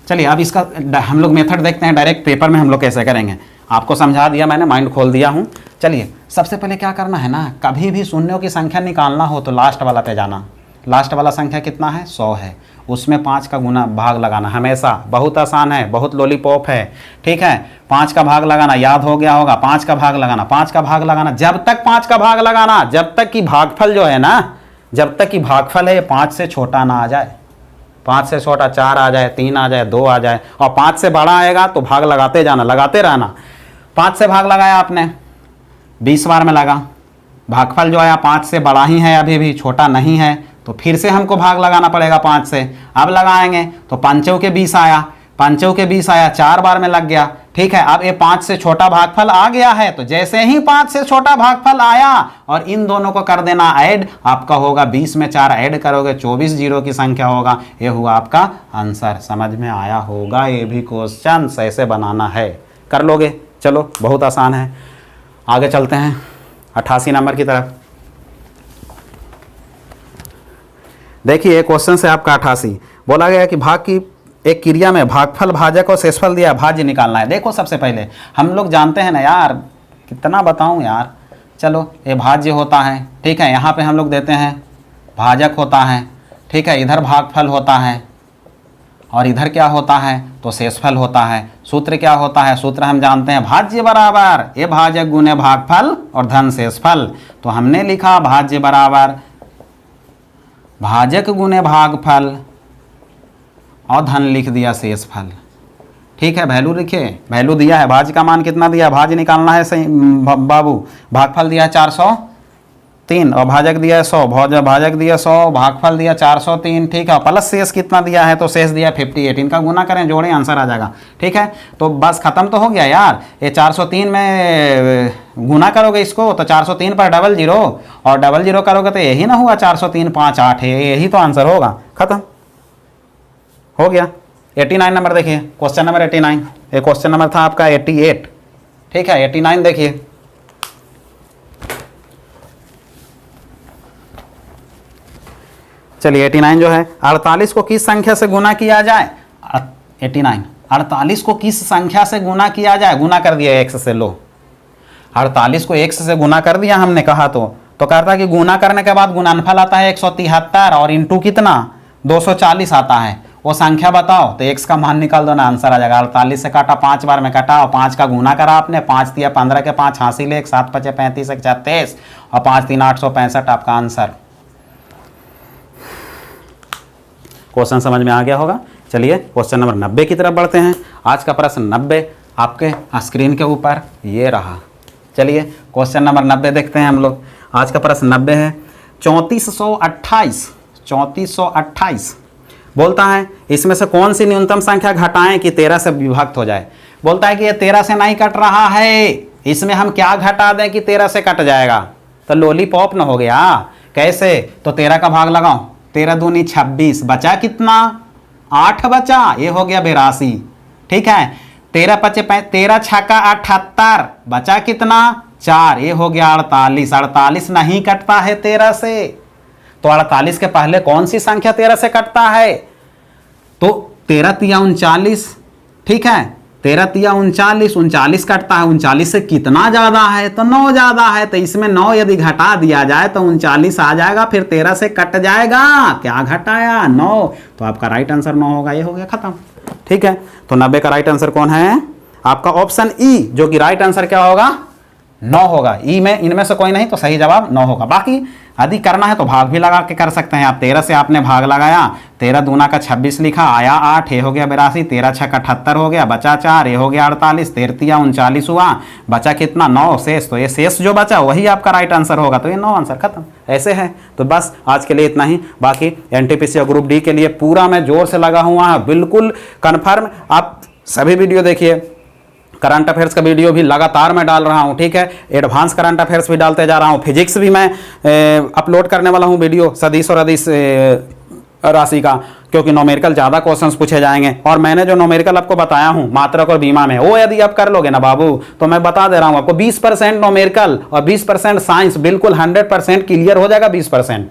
चलिए अब इसका हम लोग मेथड देखते हैं, डायरेक्ट पेपर में हम लोग कैसे करेंगे। आपको समझा दिया मैंने, माइंड खोल दिया हूँ। चलिए सबसे पहले क्या करना है ना, कभी भी शून्यों की संख्या निकालना हो तो लास्ट वाला पे जाना। लास्ट वाला संख्या कितना है? 100 है। उसमें 5 का गुना भाग लगाना, हमेशा बहुत आसान है, बहुत लॉलीपॉप है। ठीक है, 5 का भाग लगाना याद हो गया होगा। 5 का भाग लगाना, 5 का भाग लगाना, जब तक 5 का भाग लगाना जब तक कि भागफल जो है ना, जब तक कि भागफल है 5 से छोटा ना आ जाए। 5 से छोटा 4 आ जाए, 3 आ जाए, 2 आ जाए, और 5 से बड़ा आएगा तो भाग लगाते जाना, लगाते रहना। 5 से भाग लगाया आपने, 20 बार में लगा। भागफल जो आया 5 से बड़ा ही है, अभी भी छोटा नहीं है, तो फिर से हमको भाग लगाना पड़ेगा 5 से। अब लगाएंगे तो 5 के 20 आया, 5 के 20 आया, 4 बार में लग गया। ठीक है, अब ये 5 से छोटा भागफल आ गया है, तो जैसे ही 5 से छोटा भागफल आया और इन दोनों को कर देना ऐड, आपका होगा 20 में 4 ऐड करोगे 24 जीरो की संख्या होगा। ये हुआ आपका आंसर। समझ में आया होगा, ये भी क्वेश्चन ऐसे बनाना है, कर लोगे। चलो बहुत आसान है, आगे चलते हैं 88 नंबर की तरफ। देखिए क्वेश्चन से आपका 88 बोला गया कि भाग की एक क्रिया में भागफल, भाजक और शेषफल दिया, भाज्य निकालना है। देखो सबसे पहले हम लोग जानते हैं ना यार, कितना बताऊं यार। चलो ये भाज्य होता है। ठीक है, यहाँ पे हम लोग देते हैं भाजक होता है। ठीक है, इधर भागफल होता है और इधर क्या होता है तो शेषफल होता है। सूत्र क्या होता है? सूत्र हम जानते हैं, भाज्य बराबर ए भाजक गुने भागफल और धन शेषफल। तो हमने लिखा भाज्य बराबर भाजक गुने भागफल और धन लिख दिया शेषफल। ठीक है, वैल्यू लिखिए, वैल्यू दिया है, भाज्य का मान कितना दिया, भाज्य निकालना है सही बाबू। भागफल दिया है 403 और भाजक दिया है 100, भाजक दिया 100, भागफल दिया 403। ठीक है, प्लस शेष कितना दिया है तो शेष दिया 58। इनका गुना करें, जोड़ें, आंसर आ जाएगा। ठीक है, तो बस खत्म तो हो गया यार। ये 403 में गुना करोगे इसको तो 403 पर 00 और 00 करोगे तो यही ना हुआ 403 5 8 है, यही तो आंसर होगा। खत्म हो गया। 89 नंबर देखिए, क्वेश्चन नंबर 89। ये क्वेश्चन नंबर था आपका 88। ठीक है। 89 देखिए, चलिए 89 जो है 48 को किस संख्या से गुना किया जाए। 89 48 को किस संख्या से गुना किया जाए, गुना कर दिया x से, लो 48 को x से गुना कर दिया हमने कहा तो कहता है कि गुना करने के बाद गुणनफल आता है 173 और इंटू कितना 240 आता है, वो संख्या बताओ। तो x का मान निकाल दो ना, आंसर आ जाएगा। 48 से काटा 5 बार में काटा और 5 का गुना करा आपने, 5 दिया 15 के 5 हासिल 1, 7 5 35 1 36 और 5 3 865 आपका आंसर। क्वेश्चन समझ में आ गया होगा। चलिए क्वेश्चन नंबर 90 की तरफ बढ़ते हैं। आज का प्रश्न 90 आपके स्क्रीन के ऊपर ये रहा। चलिए क्वेश्चन नंबर 90 देखते हैं हम लोग। आज का प्रश्न 90 है 3428 बोलता है इसमें से कौन सी न्यूनतम संख्या घटाएं कि 13 से विभक्त हो जाए। बोलता है कि ये 13 से नहीं कट रहा है, इसमें हम क्या घटा दें कि 13 से कट जाएगा। तो लॉलीपॉप न हो गया, कैसे, तो 13 का भाग लगाओ, 13 दूनी 26, बचा कितना 8 बचा, ये हो गया 82, ठीक है। 13 छक्का 78, बचा कितना 4, ये हो गया 48। 48 नहीं कटता है 13 से, तो 48 के पहले कौन सी संख्या 13 से कटता है, तो 13 तिया 39, ठीक है। 13 तिया 39, 39 कटता है, 39 से कितना ज्यादा है, तो 9 ज्यादा है। तो इसमें 9 यदि घटा दिया जाए तो 39 आ जाएगा, फिर 13 से कट जाएगा, क्या घटाया 9, तो आपका राइट आंसर 9 होगा। ये हो गया खत्म, ठीक है। तो 90 का राइट आंसर कौन है, आपका ऑप्शन ई, जो कि राइट आंसर क्या होगा 9 होगा। ई में इनमें से कोई नहीं, तो सही जवाब 9 होगा। बाकी यदि करना है तो भाग भी लगा के कर सकते हैं आप। 13 से आपने भाग लगाया, 13 दूना का 26 लिखा, आया 8, ये हो गया 82, 13 छक्का 78 हो गया, बचा 4, ये हो गया 48, 13 39 हुआ, बचा कितना 9 शेष। तो ये शेष जो बचा वही आपका राइट आंसर होगा, तो ये 9 आंसर खत्म। ऐसे है। तो बस आज के लिए इतना ही। बाकी एनटीपीसी और ग्रुप डी के लिए पूरा मैं जोर से लगा हुआ है, बिल्कुल कन्फर्म। आप सभी वीडियो देखिए, करंट अफेयर्स का वीडियो भी लगातार मैं डाल रहा हूं, ठीक है। एडवांस करंट अफेयर्स भी डालते जा रहा हूं, फिजिक्स भी मैं अपलोड करने वाला हूं वीडियो, सदिश और अदिश राशि का, क्योंकि नोमेरिकल ज़्यादा क्वेश्चंस पूछे जाएंगे। और मैंने जो नोमेरिकल आपको बताया हूं मात्रक और बीमा में, वो यदि आप कर लोगे ना बाबू, तो मैं बता दे रहा हूं आपको 20% नोमेरिकल और 20% साइंस, बिल्कुल 100% क्लियर हो जाएगा। 20%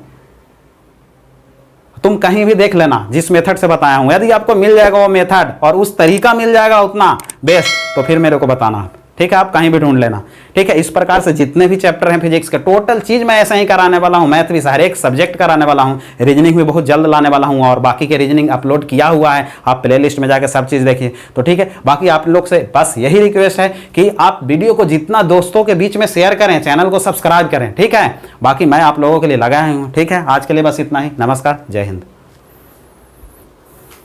तुम कहीं भी देख लेना जिस मेथड से बताया हूं, यदि आपको मिल जाएगा वो मेथड और उस तरीका मिल जाएगा उतना बेस्ट, तो फिर मेरे को बताना आप, ठीक है। आप कहीं भी ढूंढ लेना, ठीक है। इस प्रकार से जितने भी चैप्टर हैं फिजिक्स के, टोटल चीज मैं ऐसा ही कराने वाला हूं। मैथ भी हर एक सब्जेक्ट कराने वाला हूं, रीजनिंग भी बहुत जल्द लाने वाला हूं, और बाकी के रीजनिंग अपलोड किया हुआ है, आप प्लेलिस्ट में जाकर सब चीज देखिए, तो ठीक है। बाकी आप लोग से बस यही रिक्वेस्ट है कि आप वीडियो को जितना दोस्तों के बीच में शेयर करें, चैनल को सब्सक्राइब करें, ठीक है। बाकी मैं आप लोगों के लिए लगा हूँ, ठीक है। आज के लिए बस इतना ही। नमस्कार, जय हिंद।